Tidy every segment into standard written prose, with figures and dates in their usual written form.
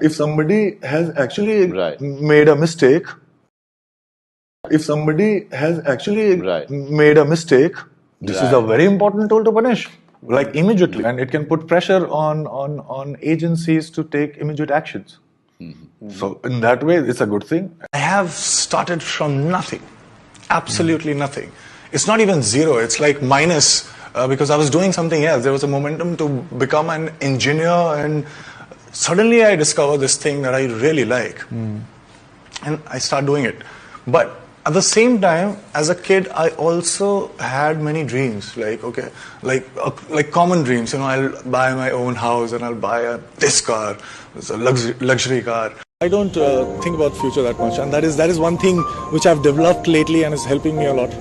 If somebody has actually Right. made a mistake, this is a Right. very important tool to punish, like immediately, and it can put pressure on agencies to take immediate actions. So in that way, it's a good thing. I have started from nothing, absolutely nothing. It's not even zero, it's like minus, because I was doing something else. There was a momentum to become an engineer, and suddenly I discovered this thing that I really like. And I start doing it. But at the same time, as a kid, I also had many dreams, like common dreams. I'll buy my own house and I'll buy this car, it's a luxury car. I don't think about future that much, and that is one thing which I've developed lately and is helping me a lot.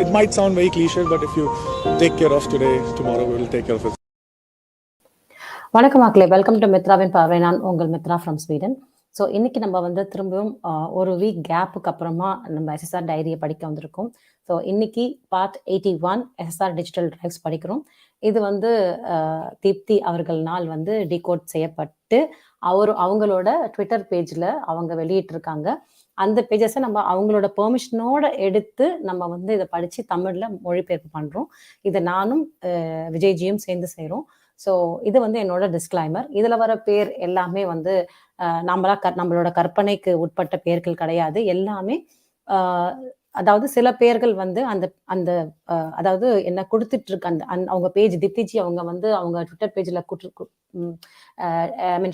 It might sound very cliche, but if you take care of today, tomorrow we will take care of it. வணக்கம் மக்களே, welcome to மித்ராவின் பார்வை. நான் உங்கள் Mitra from Sweden. So இன்னைக்கு நம்ம வந்து திரும்பவும் ஒரு வீக் கேப்புக்கு அப்புறமா நம்ம எஸ்எஸ்ஆர் டைரியை படிக்க வந்திருக்கோம். ஸோ இன்னைக்கு பார்ட் 81 எஸ்எஸ்ஆர் டிஜிட்டல் டிரைவ்ஸ் படிக்கிறோம். இது வந்து தீப்தி அவர்கள்னால் வந்து டிகோட் செய்யப்பட்டு அவங்களோட ட்விட்டர் பேஜில் அவங்க வெளியிட்டிருக்காங்க. அந்த பேஜஸை நம்ம அவங்களோட பெர்மிஷனோட எடுத்து நம்ம வந்து இதை படித்து தமிழில் மொழிபெயர்ப்பு பண்ணுறோம். இதை நானும் விஜய்ஜியும் சேர்ந்து செய்கிறோம். ஸோ இது வந்து என்னோட டிஸ்க்ளைமர். இதில் வர பேர் எல்லாமே வந்து நம்மளோட கற்பனைக்கு உட்பட்ட பேர்கள் கிடையாது. எல்லாமே அதாவது சில பேர்கள் வந்து அந்த அதாவது என்ன கொடுத்துட்டு இருக்க அவங்க பேஜ் திப்திஜி அவங்க வந்து அவங்க ட்விட்டர் பேஜில்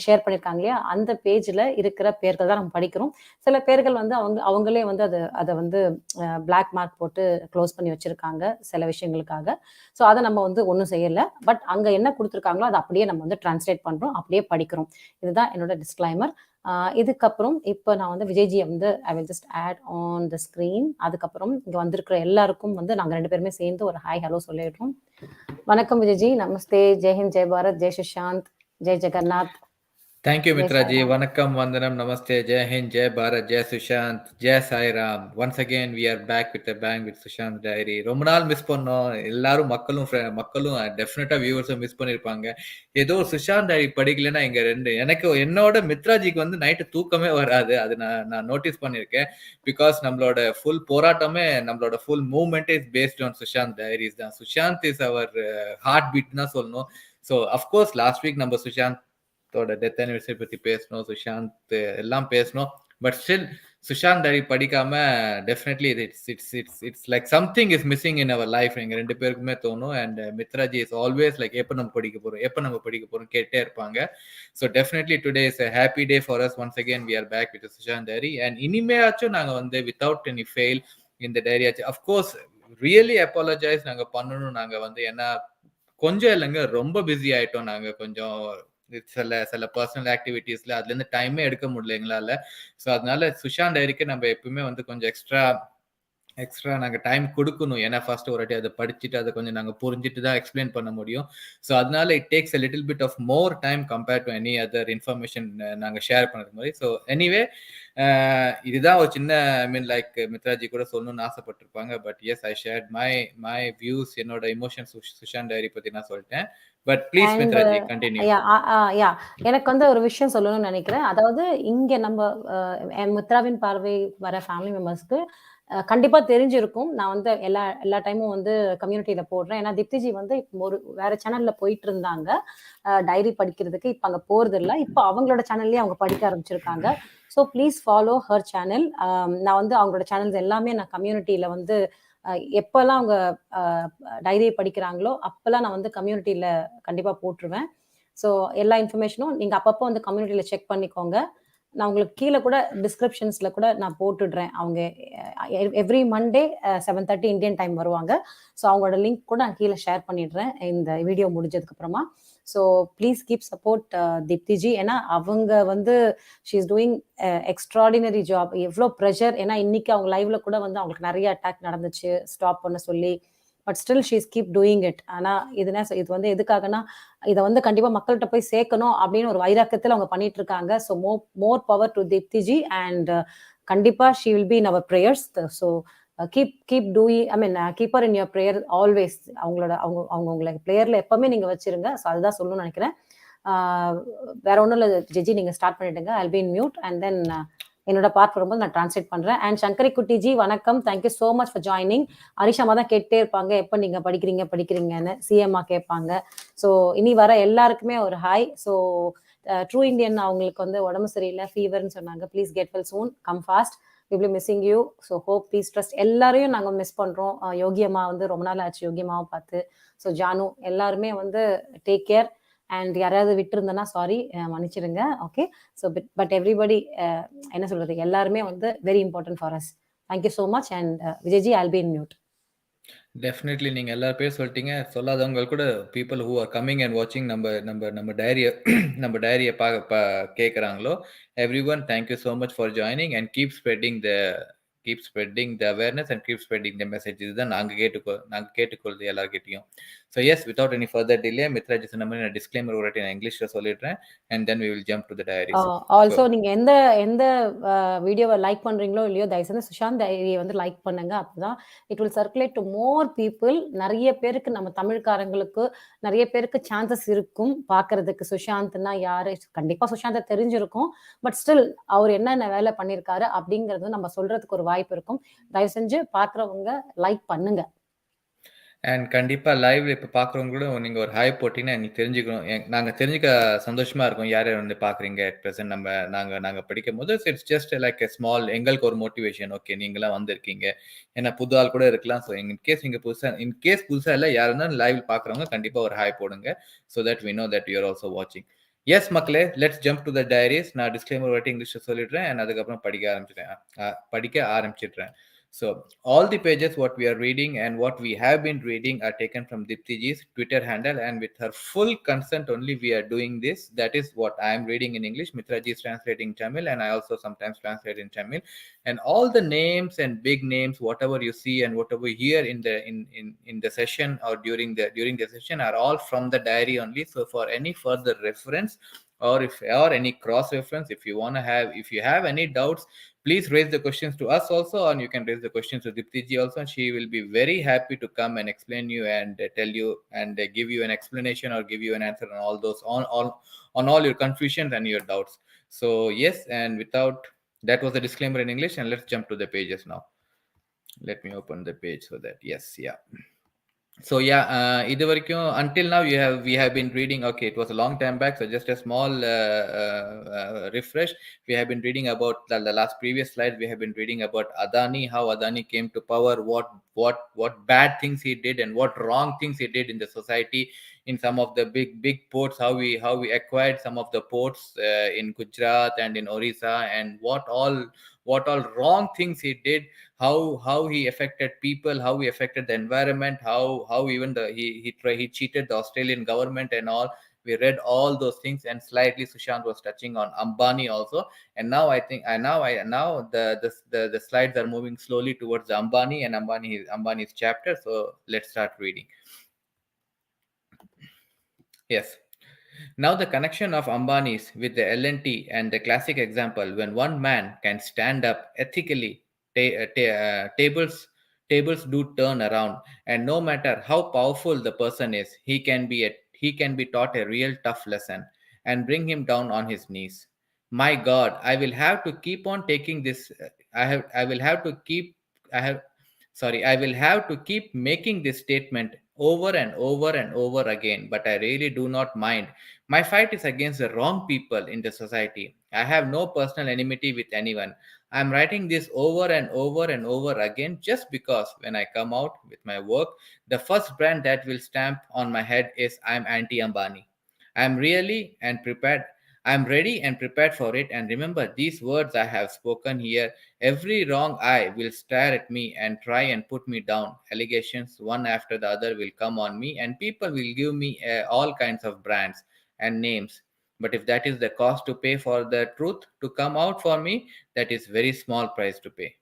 ஷேர் பண்ணியிருக்காங்க இல்லையா, அந்த பேஜில் இருக்கிற பேர்கள் தான் நம்ம படிக்கிறோம். சில பேர்கள் வந்து அவங்களே வந்து அதை வந்து பிளாக் மார்க் போட்டு க்ளோஸ் பண்ணி வச்சிருக்காங்க சில விஷயங்களுக்காக. ஸோ அதை நம்ம வந்து ஒன்றும் செய்யலை. பட் அங்கே என்ன கொடுத்துருக்காங்களோ அதை அப்படியே நம்ம வந்து டிரான்ஸ்லேட் பண்ணுறோம், அப்படியே படிக்கிறோம். இதுதான் என்னோட டிஸ்க்ளைமர். இதுக்கப்புறம் இப்போ நான் வந்து விஜய்ஜியை வந்து I will just add on the screen. அதுக்கப்புறம் இங்கே வந்திருக்கிற எல்லாருக்கும் வந்து நாங்கள் 2 பேருமே சேர்ந்து ஒரு ஹாய் ஹலோ சொல்லிடுறோம். வணக்கம் விஜய்ஜி, நமஸ்தே, ஜெய்ஹிந்த், Jai Bharat, Jai Sushant, Jai Jagannath. Thank you, Mitraji. Vanakkam, Vandanam, Namaste, Jai Hind, Jai Bharat, Jai Sushant, Jai Sai Ram. Once again, we are back with a bang with Sushant Diary. ரொம்ப நாள் மிஸ் பண்ணோம். எல்லாரும் மக்களும் டெஃபினட்டா வியூவர்ஸும் மிஸ் பண்ணியிருப்பாங்க. ஏதோ சுஷாந்த் டைரி படிக்கலன்னா இங்க என்னோட மித்ராஜிக்கு வந்து நைட்டு தூக்கமே வராது. அது நான் நோட்டீஸ் பண்ணியிருக்கேன். பிகாஸ் நம்மளோட ஃபுல் போராட்டமே, நம்மளோட full movement is based on Sushant diaries தான். Sushant is our heart beat தான் சொல்லணும். ஸோ அஃப்கோர்ஸ் லாஸ்ட் வீக் நம்ம சுஷாந்த் டெத் அனிவர்சரி பத்தி பேசணும், சுஷாந்த் எல்லாம் பேசணும். பட் ஸ்டில் சுஷாந்த் டைரி படிக்காம definitely it's like something is missing in our life. எங்க 2 பேருக்குமே தோணும். And Mitraji is always like எப்போ நம்ம படிக்க போறோம் கேட்டே இருப்பாங்க. So definitely today is a happy day for us. Once again we are back with Sushant diary. And இனிமேயாச்சும் நாங்க வந்து வித்தவுட் எனி ஃபெயில் இந்த டைரி ஆச்சு அஃப்கோர்ஸ் ரியலி அப்பாலஜைஸ் நாங்க பண்ணணும். நாங்க வந்து ஏன்னா கொஞ்சம் இல்லைங்க, ரொம்ப பிஸி ஆயிட்டோம். நாங்க கொஞ்சம் சில பர்சனல் ஆக்டிவிட்டீஸ்ல அதுல இருந்து டைமே எடுக்க முடியல எங்களால. ஸோ அதனால சுஷாந்த் டைரிக்கு நம்ம எப்பவுமே வந்து கொஞ்சம் எக்ஸ்ட்ரா நாங்க டைம் கொடுக்கணும். ஏன்னா ஃபர்ஸ்ட் ஒரு வாட்டி அதை படிச்சுட்டு அதை கொஞ்சம் நாங்க புரிஞ்சுட்டு தான் எக்ஸ்பிளைன் பண்ண முடியும். ஸோ அதனால it takes a little bit of more time compared to any other information நாங்க ஷேர் பண்ணுறது மாதிரி. ஸோ எனிவே இதுதான் ஒரு சின்ன லைக் மித்ராஜி கூட சொல்லணும்னு ஆசைப்பட்டிருப்பாங்க. But yes, I shared my views, என்னோட எமோஷன்ஸ் சுஷாந்த் டைரி பத்தி நான் சொல்லிட்டேன். பட் ப்ளீஸ் மித்ராஜி கண்டினியூ. எனக்கு வந்து ஒரு விஷயம் சொல்லணும்னு நினைக்கிறேன். அதாவது இங்க நம்ம மித்ராவின் பார்வை வர ஃபேமிலி மெம்பர்ஸ்க்கு கண்டிப்பா தெரிஞ்சிருக்கும். நான் வந்து எல்லா டைமும் வந்து கம்யூனிட்டியில போடுறேன். ஏன்னா திப்திஜி வந்து ஒரு வேற சேனல்ல போயிட்டு இருந்தாங்க டைரி படிக்கிறதுக்கு. இப்ப அங்க போறது இல்லை. இப்ப அவங்களோட சேனல்லயே அவங்க படிக்க ஆரம்பிச்சிருக்காங்க. So please follow her channel. நான் வந்து அவங்களோட சேனல்ஸ் எல்லாமே நான் கம்யூனிட்டியில வந்து எப்பெல்லாம் அவங்க டைரியை படிக்கிறாங்களோ அப்பெல்லாம் நான் வந்து கம்யூனிட்டியில கண்டிப்பா போட்டுருவேன். ஸோ எல்லா இன்ஃபர்மேஷனும் நீங்க அப்பப்போ வந்து கம்யூனிட்டியில செக் பண்ணிக்கோங்க. நான் உங்களுக்கு கீழே கூட டிஸ்கிரிப்ஷன்ஸ்ல கூட நான் போட்டுடுறேன். அவங்க எவ்ரி மண்டே 7:30 இந்தியன் டைம் வருவாங்க. ஸோ அவங்களோட லிங்க் கூட நான் கீழே ஷேர் பண்ணிடுறேன் இந்த வீடியோ முடிஞ்சதுக்கு அப்புறமா. ஸோ ப்ளீஸ் கீப் சப்போர்ட் தீப்திஜி. ஏன்னா அவங்க வந்து she is doing extraordinary job. எவ்வளோ ப்ரெஷர். ஏன்னா இன்னைக்கு அவங்க லைவ்ல கூட வந்து அவங்களுக்கு நிறைய அட்டாக் நடந்துச்சு ஸ்டாப் பண்ண சொல்லி. But still she is keep doing it. ஆனால் இது வந்து எதுக்காகனா இதை வந்து கண்டிப்பா மக்கள்கிட்ட போய் சேர்க்கணும் அப்படின்னு ஒரு வைராக்கியத்தில் அவங்க பண்ணிட்டு இருக்காங்க. ஸோ மோர் பவர் டு தீப்திஜி. அண்ட் கண்டிப்பா she will be in our prayers. So keep doing, keep her in your prayer always. அவங்க உங்களை ப்ரேயர்ல எப்பவுமே நீங்க வச்சிருங்க. ஸோ அதுதான் சொல்லணும்னு நினைக்கிறேன். வேற ஒன்றும் இல்லை ஜெஜி, நீங்கள் ஸ்டார்ட் பண்ணிடுங்க. I'll be in mute and then என்னோட பார்ட் வரும்போது நான் டிரான்ஸ்லேட் பண்றேன். அண்ட் சங்கரி குட்டிஜி வணக்கம், thank you so much for joining. அரிஷாமா தான் கேட்டே இருப்பாங்க எப்போ நீங்க படிக்கிறீங்கன்னு, சிஎம்மா கேட்பாங்க. ஸோ இனி வர எல்லாருக்குமே ஒரு ஹாய். ஸோ ட்ரூ இண்டியன் அவங்களுக்கு வந்து உடம்பு சரியில்லை, ஃபீவர்னு சொன்னாங்க. Please get well soon, come fast, we will missing you. So hope, please trust. எல்லாரையும் நாங்கள் மிஸ் பண்ணுறோம். யோகியம்மா வந்து ரொம்ப நாள் ஆச்சு யோகியம்மாவை பார்த்து. ஸோ ஜானு எல்லாருமே வந்து டேக் கேர். அண்ட் யாராவது விட்டுருந்தேன்னா சாரி, மன்னிச்சிடுங்க. ஓகே. ஸோ பட் எவ்ரிபடி என்ன சொல்றது, எல்லாருமே வந்து very important for us. Thank you so much. And விஜய்ஜி, I'll be in mute. Definitely நீங்க எல்லா பேர் சொல்லிட்டீங்க. சொல்லாதவங்க கூட people who are coming and வாட்சிங் நம்ம டைரிய நம்ம டைரியை கேட்குறாங்களோ, everyone thank you so much for joining and keep spreading the awareness and keep spreading the message. இதுதான் நாங்கள் கேட்டுக்கொள்வது எல்லார்கிட்டையும். So yes, without any further delay, Mitraji சொன்ன மாதிரி நான் டிஸ்க்ளைமர் ஒரு நான் இங்கிலீஷ்ல சொல்லிடுறேன். And then we will jump to the diaries. Also நீங்க எந்த வீடியோவை லைக் பண்றீங்களோ இல்லையோ, தயவுசெய்து சுஷாந்த் டைரியை வந்து லைக் பண்ணுங்க. அப்பதான் it will circulate to more people. நிறைய பேருக்கு, நம்ம தமிழ்காரங்களுக்கு நிறைய பேருக்கு சான்சஸ் இருக்கும் பார்க்கறதுக்கு. சுஷாந்த்னா யாரு, கண்டிப்பா சுஷாந்தை தெரிஞ்சிருக்கும். பட் ஸ்டில் அவர் என்னென்ன வேலை பண்ணியிருக்காரு அப்படிங்கிறது நம்ம சொல்றதுக்கு ஒரு வாய்ப்பு இருக்கும். தயவு செஞ்சு பார்க்குறவங்க லைக் பண்ணுங்க. அண்ட் கண்டிப்பாக லைவ் இப்போ பார்க்குறவங்களும் நீங்கள் ஒரு ஹாய் போட்டிங்கன்னா எங்களுக்கு தெரிஞ்சுக்கணும். நாங்கள் தெரிஞ்சுக்க சந்தோஷமாக இருக்கும் யார் யார் வந்து பார்க்குறீங்க அட் ப்ரெசென்ட். நாங்கள் படிக்கும் போது it's just like a small, எங்களுக்கு ஒரு மோட்டிவேஷன். ஓகே, நீங்களாம் வந்திருக்கீங்க, ஏன்னா புது ஆள் கூட இருக்கலாம். ஸோ இன்கேஸ் நீங்கள் புதுசாக இல்லை, யார் இருந்தாலும் லைவ் பார்க்குறவங்க கண்டிப்பாக ஒரு ஹாய் போடுங்க. So that we know that you are also வாட்சிங். எஸ் மக்களே, let's jump to the diaries. நான் டிஸ்க்ளைமர் வாட்டி இங்கிலீஷில் சொல்லிடுறேன் அண்ட் அதுக்கப்புறம் படிக்க ஆரம்பிச்சிடுறேன். So all the pages what we are reading and what we have been reading are taken from Deeptiji's Twitter handle, and with her full consent only we are doing this. That is what I am reading in English. Mitraji is translating Tamil, and I also sometimes translate in Tamil. And all the names and big names, whatever you see and whatever you hear in the session or during the session, are all from the diary only. So for any further reference or any cross reference, if you have any doubts, please raise the questions to us also, and you can raise the questions to Deepti ji also, and she will be very happy to come and explain you and tell you and give you an explanation or give you an answer on all those on all your confusions and your doubts. So yes, and that was the disclaimer in English, and let's jump to the pages now. Let me open the page so that So இது வரைக்கும் until now we have been reading. Okay, it was a long time back, so just a small refresh. We have been reading about the last previous slide. We have been reading about Adani, how Adani came to power, what bad things he did and what wrong things he did in the society, in some of the big ports, how we acquired some of the ports in Gujarat and in Orissa, and what all wrong things he did, how he affected people, how he affected the environment, how even he cheated the Australian government and all. We read all those things, and slightly Sushant was touching on Ambani also. And now I think now the slides are moving slowly towards Ambani and Ambani's chapter. So let's start reading. Yes. Now the connection of Ambani's with the L&T and the classic example when one man can stand up ethically, tables do turn around, and no matter how powerful the person is, he can be taught a real tough lesson and bring him down on his knees. My God, I will have to keep on taking this. I will have to keep. I will have to keep making this statement over and over and over again, but I really do not mind. My fight is against the wrong people in the society. I have no personal enmity with anyone. I am writing this over and over and over again just because when I come out with my work, the first brand that will stamp on my head is I am anti Ambani. I am really and prepared. I am ready and prepared for it. And remember these words I have spoken here. Every wrong eye will stare at me and try and put me down. Allegations, one after the other, will come on me, and people will give me all kinds of brands and names. But if that is the cost to pay for the truth to come out for me, that is very small price to pay.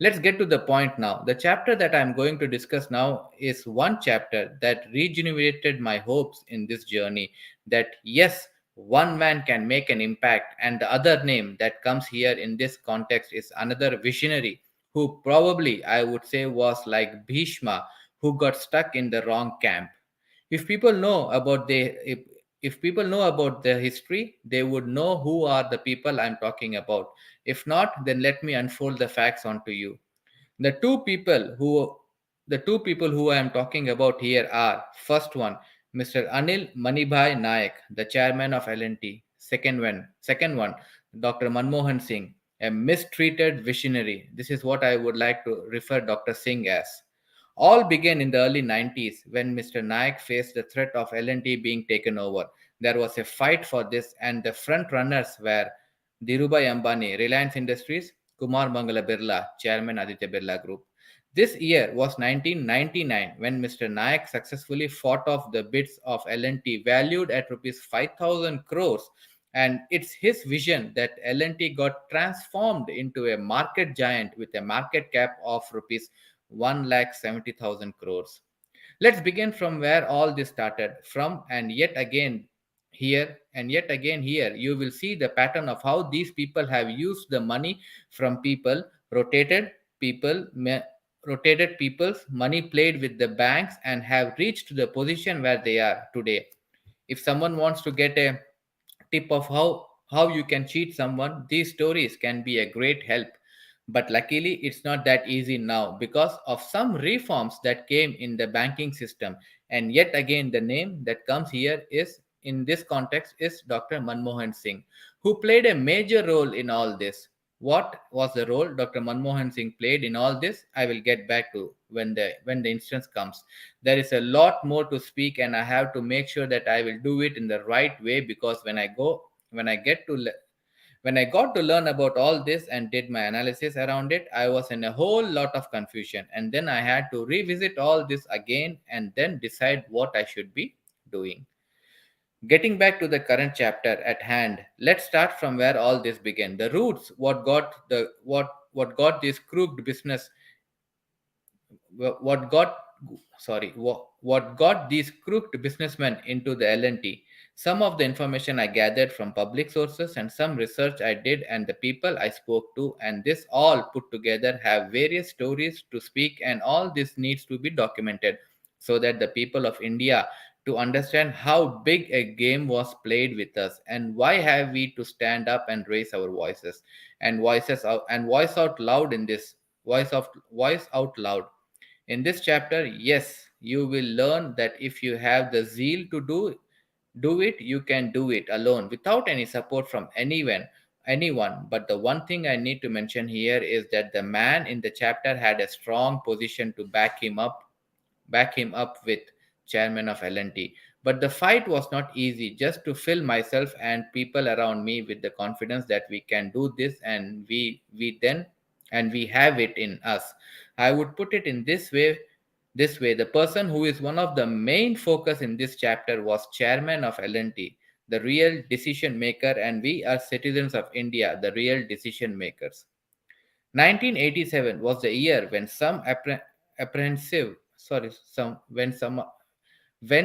Let's get to the point now. The chapter that I'm going to discuss now is one chapter that regenerated my hopes in this journey. That yes, one man can make an impact, and the other name that comes here in this context is another visionary who probably I would say was like Bhishma, who got stuck in the wrong camp. If people know about the if people know about the history, they would know who are the people I'm talking about. If not, then let me unfold the facts onto you. The two people who the two people who I am talking about here are: first one, Mr. Anil Manibhai Nayak, the chairman of L&T. Second one, Dr. Manmohan Singh, a mistreated visionary. This is what I would like to refer Dr. Singh as. All began in the early 90s when Mr. Nayak faced the threat of L&T being taken over. There was a fight for this, and the front runners were Dhirubhai Ambani, Reliance Industries; Kumar Mangala Birla, Chairman Aditya Birla Group. This year was 1999 when Mr. Nayak successfully fought off the bids of L&T valued at rupees 5,000 crores, and it's his vision that L&T got transformed into a market giant with a market cap of rupees 1,70,000 crores. Let's begin from where all this started from, and yet again here you will see the pattern of how these people have used the money from people, people rotated people's money, played with the banks, and have reached the position where they are today. If someone wants to get a tip of how you can cheat someone, these stories can be a great help. But luckily, it's not that easy now because of some reforms that came in the banking system. And yet again, the name that comes here is in this context is Dr. Manmohan Singh, who played a major role in all this. What was the role Dr. Manmohan Singh played in all this? I will get back to when the instance comes. There is a lot more to speak, and I have to make sure that I will do it in the right way, because when I get to when I got to learn about all this and did my analysis around it, I was in a whole lot of confusion. And then I had to revisit all this again and then decide what I should be doing. Getting back to the current chapter at hand, let's start from where all this began. The roots, what got this crooked business what got what got these crooked businessmen into the L&T. Some of the information I gathered from public sources and some research I did and the people I spoke to, and this all put together have various stories to speak, and all this needs to be documented so that the people of India to understand how big a game was played with us, and why have we to stand up and raise our voices and voice out loud in this voice out loud in this chapter. Yes, you will learn that if you have the zeal to do it, you can do it alone without any support from anyone. But the one thing I need to mention here is that the man in the chapter had a strong position to back him up with, chairman of L&T. But the fight was not easy, just to fill myself and people around me with the confidence that we can do this, and we have it in us. I would put it in this way: the person who is one of the main focus in this chapter was chairman of L&T, the real decision maker, and we are citizens of India, the real decision makers. 1987 was the year when apprehensive sorry some when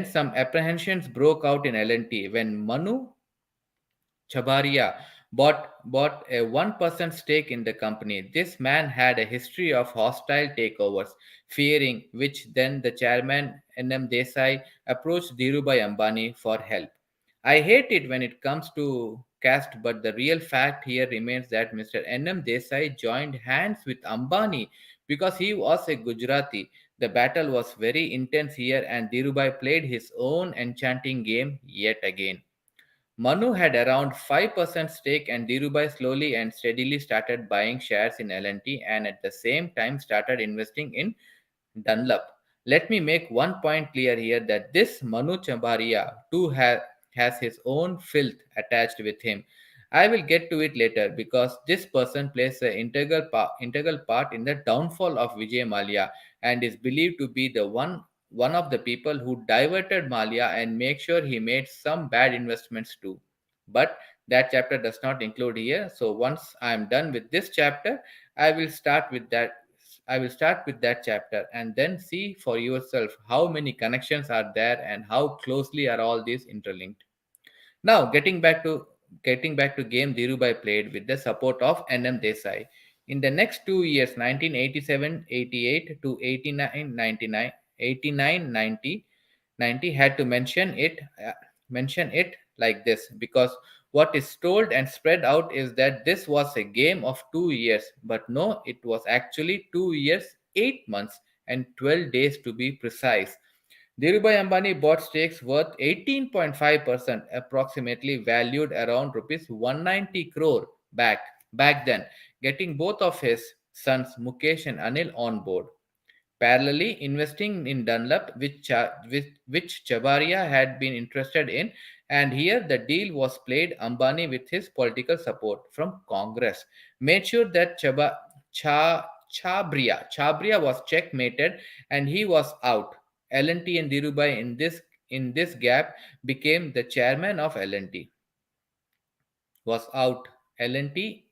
some apprehensions broke out in L&T when Manu Chabaria bought a 1% stake in the company. This man had a history of hostile takeovers, fearing which then the chairman N.M. Desai approached Dhirubhai Ambani for help. I hate it when it comes to caste, but the real fact here remains that Mr. N.M. Desai joined hands with Ambani because he was a Gujarati. The battle was very intense here, and Dhirubhai played his own enchanting game yet again. Manu had around 5% stake, and Dhirubhai slowly and steadily started buying shares in L&T and at the same time started investing in Dunlop. Let me make one point clear here, that this Manu Chambaria too has his own filth attached with him. I will get to it later because this person plays an integral part in the downfall of Vijay Mallya and is believed to be the one of the people who diverted Mallya and make sure he made some bad investments too. But that chapter does not include here. So once I am done with this chapter, I will start with that I will start with that chapter and then see for yourself how many connections are there and how closely are all these interlinked. Now, getting back to game Dhirubhai played with the support of N.M. Desai. In the next 2 years, 1987, 88 to 89, 99, 89, 90, 90, had to mention it. mention it like this because what is told and spread out is that this was a game of 2 years, but no, it was actually 2 years, 8 months, and 12 days to be precise. Dhirubhai Ambani bought stakes worth 18.5%, approximately valued around rupees 190 crore back then, getting both of his sons Mukesh and Anil on board. Parallelly, investing in Dunlop, which Chabaria had been interested in, and here the deal was played. Ambani, with his political support from Congress, made sure that Chabria was checkmated and he was out. L&T and Dhirubhai in this gap became the chairman of L&T was out. L&T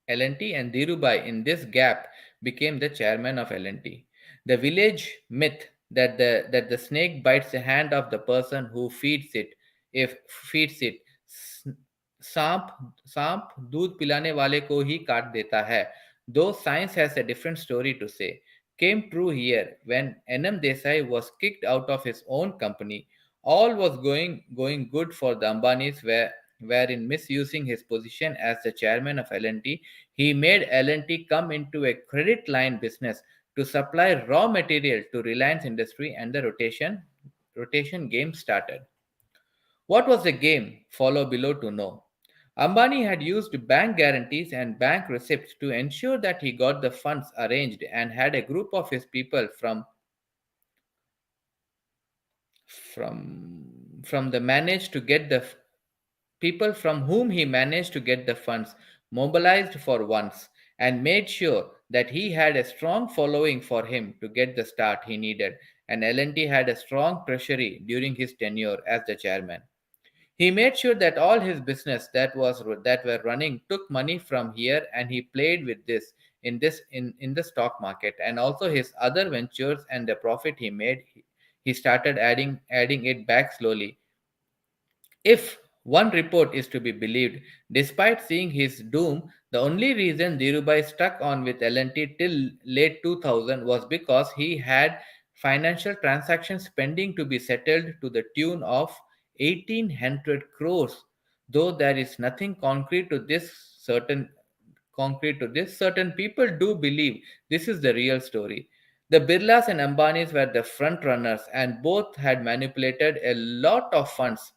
and Dhirubhai in this gap became the chairman of L&T. The village myth that the snake bites the hand of the person who feeds it, सांप सांप दूध पिलाने वाले को ही काट देता है. Though science has a different story to say, came true here when N.M. Desai was kicked out of his own company. All was going good for the Ambanis, wherein misusing his position as the chairman of L&T, he made L&T come into a credit line business to supply raw material to Reliance Industry, and the rotation game started. What was the game? Follow below to know. Ambani had used bank guarantees and bank receipts to ensure that he got the funds arranged and had a group of his people from the managed to get the people from whom he managed to get the funds mobilized for once, and made sure that he had a strong following for him to get the start he needed, and L&T had a strong treasury during his tenure as the chairman. He made sure that all his business that were running took money from here, and he played with in the stock market, and also his other ventures, and the profit he made, he started adding it back slowly. If one report is to be believed, despite seeing his doom, the only reason Dhirubhai stuck on with L&T till late 2000 was because he had financial transactions pending to be settled to the tune of 1800 crores. Though there is nothing concrete to this, certain people do believe this is the real story. The Birlas and Ambanis were the front runners, and both had manipulated a lot of funds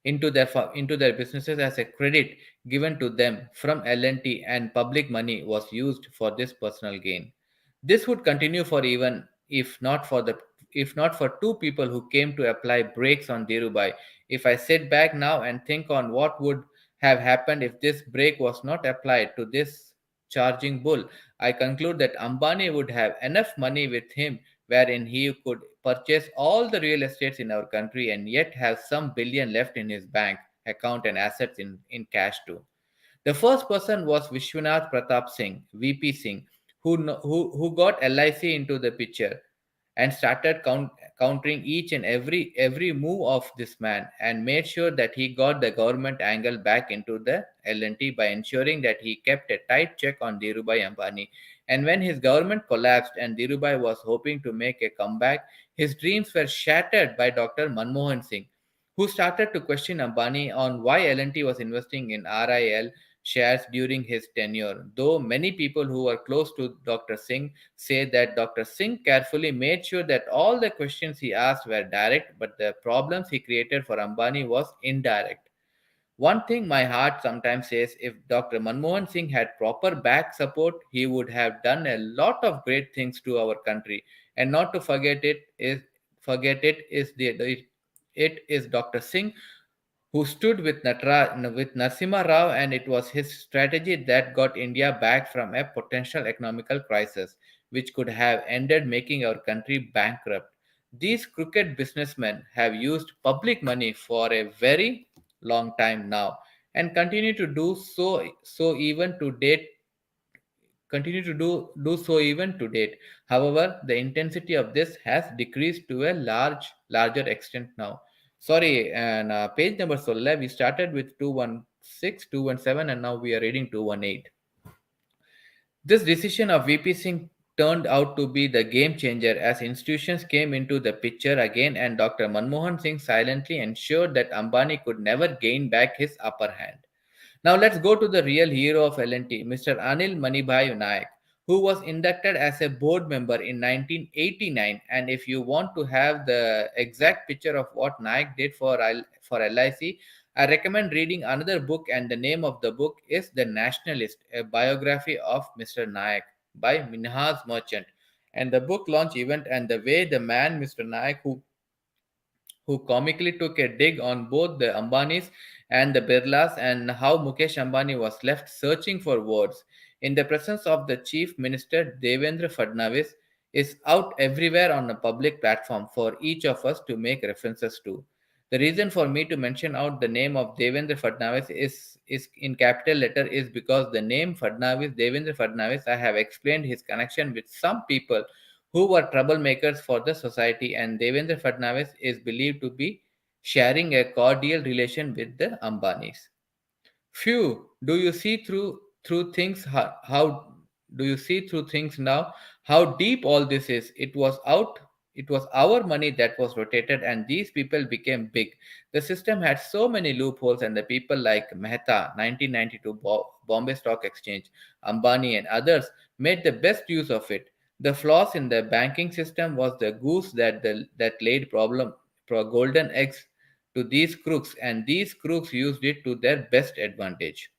into their businesses as a credit given to them from L&T, and public money was used for this personal gain. This would continue for even if not for two people who came to apply brakes on Dhirubhai. If I sit back now and think on what would have happened if this brake was not applied to this charging bull, I conclude that Ambani would have enough money with him wherein he could purchase all the real estates in our country and yet have some billion left in his bank account and assets in cash too. The first person was Vishwanath Pratap Singh, VP Singh, who got LIC into the picture and started countering each and every move of this man, and made sure that he got the government angle back into the L&T by ensuring that he kept a tight check on Dhirubhai Ambani. And when his government collapsed and Dhirubhai was hoping to make a comeback, his dreams were shattered by Dr. Manmohan Singh, who started to question Ambani on why L&T was investing in RIL shares during his tenure. Though many people who were close to Dr. Singh say that Dr. Singh carefully made sure that all the questions he asked were direct, but the problems he created for Ambani was indirect. One thing my heart sometimes says, if Dr. Manmohan Singh had proper back support, he would have done a lot of great things to our country. And not to forget it is Dr. Singh who stood with Narasimha Rao, and it was his strategy that got India back from a potential economical crisis, which could have ended making our country bankrupt. These crooked businessmen have used public money for a very long time now, and continue to do so even to date. However, the intensity of this has decreased to a larger extent now. Sorry, and page number solla, we started with 216, 217, and now we are reading 218. This decision of VP Singh turned out to be the game changer as institutions came into the picture again, and Dr. Manmohan Singh silently ensured that Ambani could never gain back his upper hand. Now let's go to the real hero of L&T, Mr. Anil Manibhai Nayak, who was inducted as a board member in 1989. And if you want to have the exact picture of what Nayak did for LIC, I recommend reading another book, and the name of the book is The Nationalist, a biography of Mr. Nayak by Minhas Merchant. And the book launch event and the way the man, Mr. Nayak, who comically took a dig on both the Ambanis and the Birlas, and how Mukesh Ambani was left searching for words in the presence of the Chief Minister Devendra Fadnavis is out everywhere on a public platform for each of us to make references to. The reason for me to mention out the name of Devendra Fadnavis is in capital letter is because the name Fadnavis, Devendra Fadnavis, I have explained his connection with some people who were troublemakers for the society, and Devendra Fadnavis is believed to be sharing a cordial relation with the Ambanis. Phew, do you see through things? How do you see through things now? How deep all this is? It was our money that was rotated, and these people became big. The system had so many loopholes, and the people like Mehta, 1992 Bombay Stock Exchange, Ambani, and others made the best use of it. The flaws in the banking system was the goose that laid golden eggs to these crooks, and these crooks used it to their best advantage.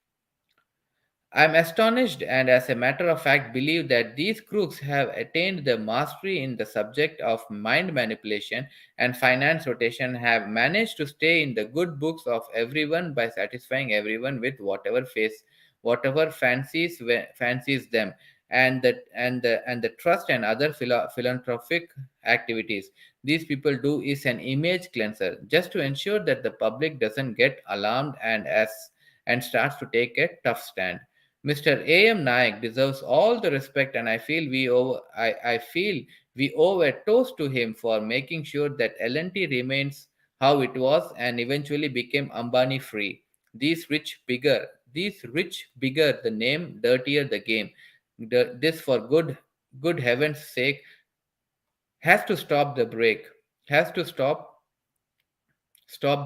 I am astonished and, as a matter of fact, believe that these crooks have attained the mastery in the subject of mind manipulation and finance rotation, have managed to stay in the good books of everyone by satisfying everyone with whatever fancies them, and the trust and other philanthropic activities these people do is an image cleanser, just to ensure that the public doesn't get alarmed and starts to take a tough stand. Mr. A.M. Naik deserves all the respect, and I feel we owe a toast to him for making sure that L&T remains how it was and eventually became Ambani free. These rich bigger the name, dirtier the game. This, for good heaven's sake, has to stop the break. Has to stop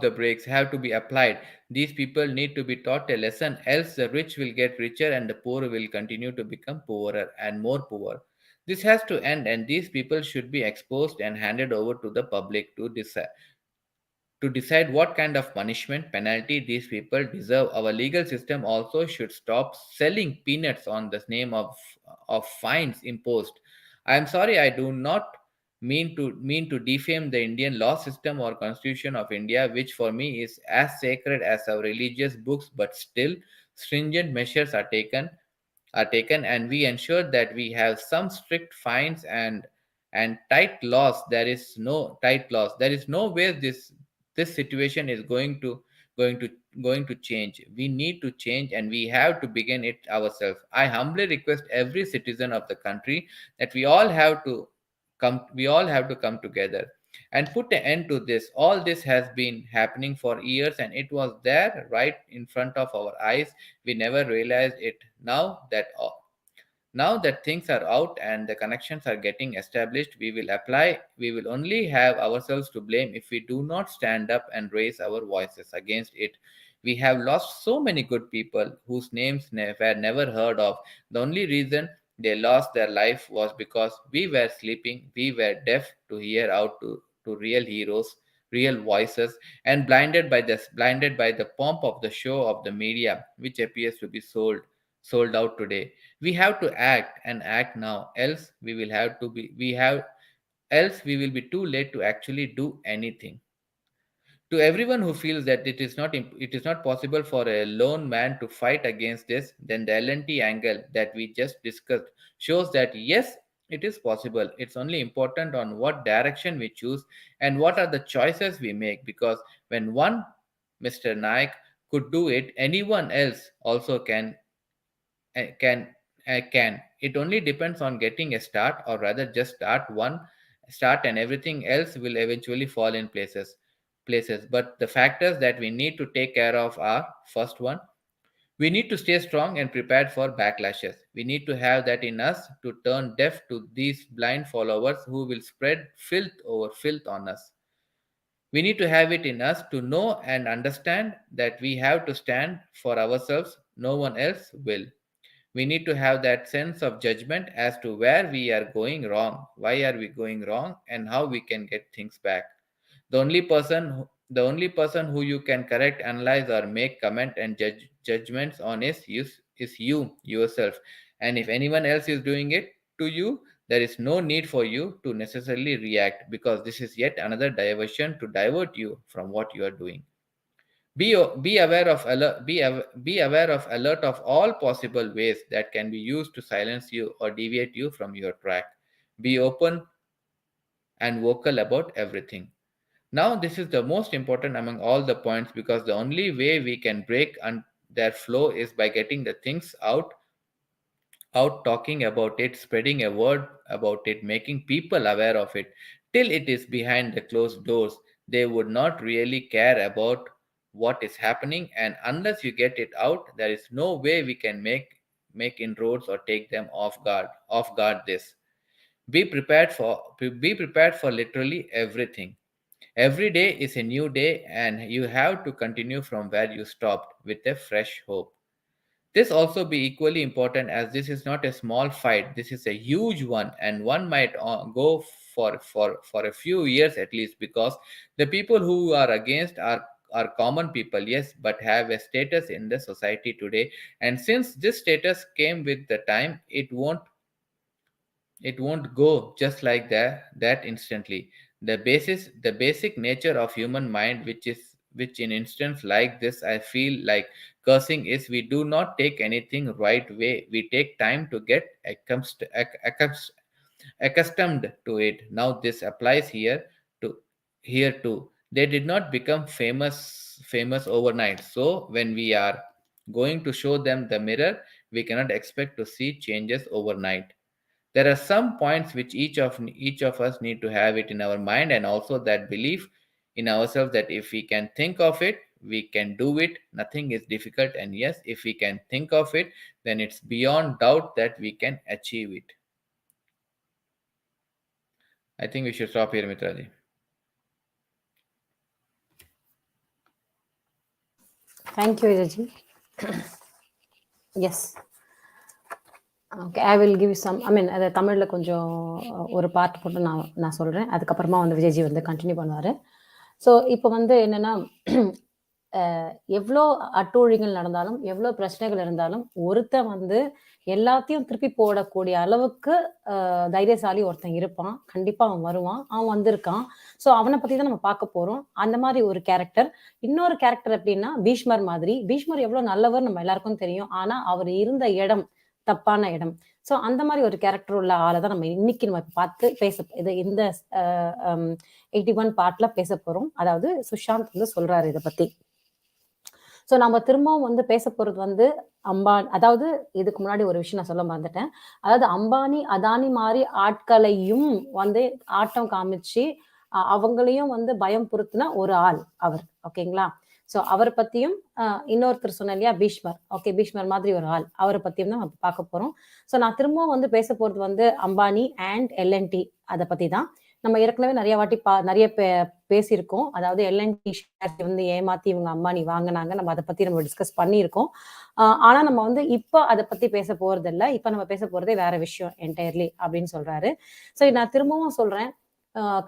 the brakes have to be applied. These people need to be taught a lesson, else the rich will get richer and the poor will continue to become poorer and more poor. This has to end, and these people should be exposed and handed over to the public to decide what kind of punishment penalty these people deserve. Our legal system also should stop selling peanuts on the name of fines imposed. I am sorry, I do not mean to defame the Indian law system or Constitution of India, which for me is as sacred as our religious books, but still stringent measures are taken, and we ensure that we have some strict fines and tight laws. There is no way this situation is going to going to change. We need to change, and we have to begin it ourselves. I humbly request every citizen of the country that we all have to come together and put an end to this. All this has been happening for years, and it was there right in front of our eyes. We never realized it. Now that things are out and the connections are getting established, we will only have ourselves to blame if we do not stand up and raise our voices against it. We have lost so many good people whose names were never heard of. The only reason they lost their life was because we were sleeping, we were deaf to hear out to real heroes, real voices, and blinded by the pomp of the show of the media, which appears to be sold out today. We have to act, and act now, else we will be too late to actually do anything. To everyone who feels that it is not possible for a lone man to fight against this, then the L&T angle that we just discussed shows that yes, it is possible. It's only important on what direction we choose and what are the choices we make, because when one Mr. Naik could do it, anyone else also can. It only depends on getting a start, or rather just start, and everything else will eventually fall in places. But the factors that we need to take care of are: first one, We need to stay strong and prepared for backlashes. We need to have that in us to turn deaf to these blind followers who will spread filth over filth on us. We need to have it in us to know and understand that we have to stand for ourselves, no one else will. We need to have that sense of judgment as to where we are going wrong, why are we going wrong, and how we can get things back. The only person who you can correct, analyze, or make comment and judgments on is you yourself. And if anyone else is doing it to you, there is no need for you to necessarily react, because this is yet another diversion to divert you from what you are doing. Be aware of alert of all possible ways that can be used to silence you or deviate you from your track. Be open and vocal about everything. Now, this is the most important among all the points, because the only way we can break their flow is by getting the things out, talking about it, spreading a word about it, making people aware of it. Till it is behind the closed doors, they would not really care about what is happening, and unless you get it out, there is no way we can make inroads or take them off guard. This be prepared for literally everything. Every day is a new day, and you have to continue from where you stopped with a fresh hope. This also be equally important, as this is not a small fight. This is a huge one, and one might go for a few years at least, because the people who are against are common people, yes, but have a status in the society today. And since this status came with the time, it won't go just like that instantly. The basic nature of human mind, which in instance like this I feel like cursing, is we do not take anything right way. We take time to get accustomed to it. Now this applies here too. They did not become famous overnight. So when we are going to show them the mirror, we cannot expect to see changes overnight. There are some points which each of us need to have it in our mind, and also that belief in ourselves that if we can think of it, we can do it. Nothing is difficult, and yes, if we can think of it, then it's beyond doubt that we can achieve it. I think we should stop here, Mitraji. Thank you, Vijayji. Yes. Okay, I will give some. அதை தமிழில் கொஞ்சம் ஒரு part போட்டு நான் சொல்கிறேன். அதுக்கப்புறமா வந்து விஜய்ஜி வந்து கண்டினியூ பண்ணுவார். ஸோ இப்போ வந்து என்னென்னா, எவ்வளோ அட்டூழிகள் நடந்தாலும், எவ்வளோ பிரச்சனைகள் இருந்தாலும், ஒருத்தன் வந்து எல்லாத்தையும் திருப்பி போடக்கூடிய அளவுக்கு தைரியசாலி ஒருத்தன் இருப்பான். கண்டிப்பாக அவன் வருவான், அவன் வந்திருக்கான். ஸோ அவனை பற்றி தான் நம்ம பார்க்க போகிறோம். அந்த மாதிரி ஒரு கேரக்டர். இன்னொரு கேரக்டர் எப்படின்னா, பீஷ்மர் மாதிரி. பீஷ்மர் எவ்வளோ நல்லவர் நம்ம எல்லாருக்கும் தெரியும். ஆனால் அவர் இருந்த இடம் தப்பான இடம். ஸோ அந்த மாதிரி ஒரு கேரக்டர் உள்ள ஆளை தான் நம்ம இன்னைக்கு நம்ம பார்த்து இந்த 81 பார்ட்ல பேச போறோம். அதாவது சுஷாந்த் வந்து சொல்றாரு இதை பத்தி. ஸோ நம்ம திரும்பவும் வந்து பேச போறது வந்து அம்பானி. அதாவது இதுக்கு முன்னாடி ஒரு விஷயம் நான் சொல்ல மறந்துட்டேன். அதாவது அம்பானி அதானி மாதிரி ஆட்களையும் வந்து ஆட்டம் காமிச்சு அவங்களையும் வந்து பயம் பொறுத்துன ஒரு ஆள் அவர். ஓகேங்களா? ஸோ அவரை பத்தியும் இன்னொருத்தர் சொன்ன இல்லையா, பீஷ்மர். ஓகே, பீஷ்மர் மாதிரி ஒரு ஆள், அவரை பத்தியும் தான் நம்ம பார்க்க போறோம். ஸோ நான் திரும்பவும் வந்து பேச போறது வந்து அம்பானி அண்ட் எல்என்டி, அதை பத்தி தான். நம்ம ஏற்கனவே நிறைய வாட்டி நிறைய பேசியிருக்கோம். அதாவது எல்என்டி ஷேர்ஸ் வந்து ஏமாத்தி இவங்க அம்பானி வாங்கினாங்க. நம்ம அதை பத்தி நம்ம டிஸ்கஸ் பண்ணியிருக்கோம். ஆனா நம்ம வந்து இப்போ அதை பத்தி பேச போறது இல்லை. இப்போ நம்ம பேச போறதே வேற விஷயம் என்டையர்லி அப்படின்னு சொல்றாரு. ஸோ நான் திரும்பவும் சொல்றேன்,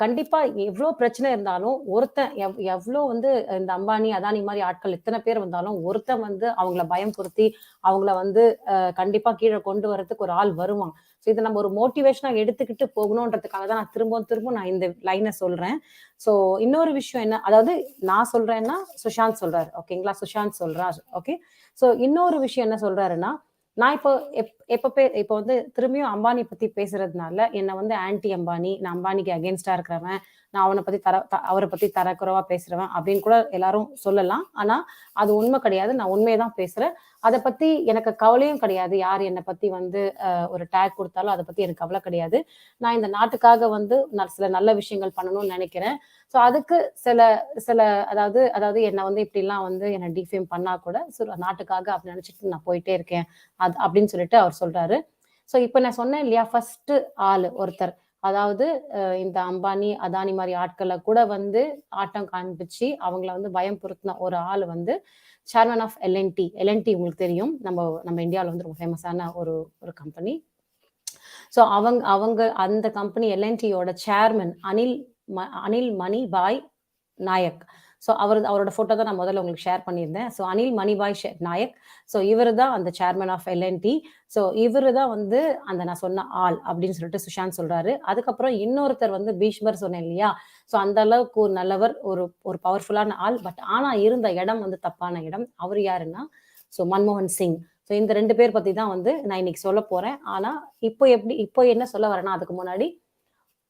கண்டிப்பா எவ்வளவு பிரச்சனை இருந்தாலும் ஒருத்தன் எவ்வளவு வந்து இந்த அம்பானி அதானி மாதிரி ஆட்கள் எத்தனை பேர் வந்தாலும் ஒருத்தன் வந்து அவங்கள பயம் பொருத்தி அவங்கள வந்து கண்டிப்பா கீழே கொண்டு வர்றதுக்கு ஒரு ஆள் வருவான். ஸோ இதை நம்ம ஒரு மோட்டிவேஷனா எடுத்துக்கிட்டு போகணுன்றதுக்காக தான் நான் திரும்ப நான் இந்த லைனை சொல்றேன். ஸோ இன்னொரு விஷயம் என்ன, அதாவது நான் சொல்றேன்னா சுஷாந்த் சொல்றாரு. ஓகேங்களா? சுஷாந்த் சொல்றாரு. ஓகே. ஸோ இன்னொரு விஷயம் என்ன சொல்றாருன்னா, நான் இப்போ வந்து திரும்பியும் அம்பானி பத்தி பேசுறதுனால என்ன வந்து ஆன்டி அம்பானி, நான் அம்பானிக்கு அகேன்ஸ்டா இருக்கிறவன், நான் அவனை பத்தி அவரை பத்தி தரக்குறைவா பேசுறவன் அப்படின்னு கூட எல்லாரும் சொல்லலாம். ஆனா அது உண்மை கிடையாது. நான் உண்மையை தான் பேசுறேன். அதை பத்தி எனக்கு கவலையும் கிடையாது. யார் என்னை பத்தி வந்து ஒரு டேக் கொடுத்தாலும் அதை பத்தி எனக்கு கவலை கிடையாது. நான் இந்த நாட்டுக்காக வந்து சில நல்ல விஷயங்கள் பண்ணணும்னு நினைக்கிறேன். ஸோ அதுக்கு சில சில அதாவது என்னை வந்து இப்படிலாம் வந்து என்னை டிஃபேம் பண்ணா கூட நாட்டுக்காக அப்படி நினைச்சிட்டு நான் போயிட்டே இருக்கேன் அப்படின்னு சொல்லிட்டு அவர் சொல்றாரு. ஸோ இப்போ நான் சொன்னேன் இல்லையா, ஃபர்ஸ்ட் ஒருத்தர், அதாவது இந்த அம்பானி அதானி மாதிரி ஆட்களை கூட வந்து ஆட்டம் காண்பிச்சு அவங்கள வந்து பயம் பொருத்தின ஒரு ஆள் வந்து சேர்மன் ஆஃப் எல்என்டி. எல்என்டி உங்களுக்கு தெரியும், நம்ம இந்தியாவில் வந்து ரொம்ப ஃபேமஸான ஒரு கம்பெனி. ஸோ அவங்க அந்த கம்பெனி எல்என்டியோட சேர்மன் அனில் மணிபாய் நாயக். ஸோ அவரோட ஃபோட்டோ தான் நான் முதல்ல உங்களுக்கு ஷேர் பண்ணியிருந்தேன். ஸோ அனில் மணிபாய் நாயக். ஸோ இவர் தான் அந்த சேர்மன் ஆஃப் எல்என்டி. ஸோ இவர் தான் வந்து அந்த நான் சொன்ன ஆள் அப்படின்னு சொல்லிட்டு சுஷாந்த் சொல்றாரு. அதுக்கப்புறம் இன்னொருத்தர் வந்து பீஷ்மர் சொன்னேன் இல்லையா, ஸோ அந்த அளவுக்கு ஒரு நல்லவர், ஒரு பவர்ஃபுல்லான ஆள். பட் ஆனா இருந்த இடம் வந்து தப்பான இடம். அவர் யாருன்னா ஸோ மன்மோகன் சிங். ஸோ இந்த 2 பேர் பத்தி தான் வந்து நான் இன்னைக்கு சொல்ல போறேன். ஆனா இப்போ என்ன சொல்ல வரேன்னா, அதுக்கு முன்னாடி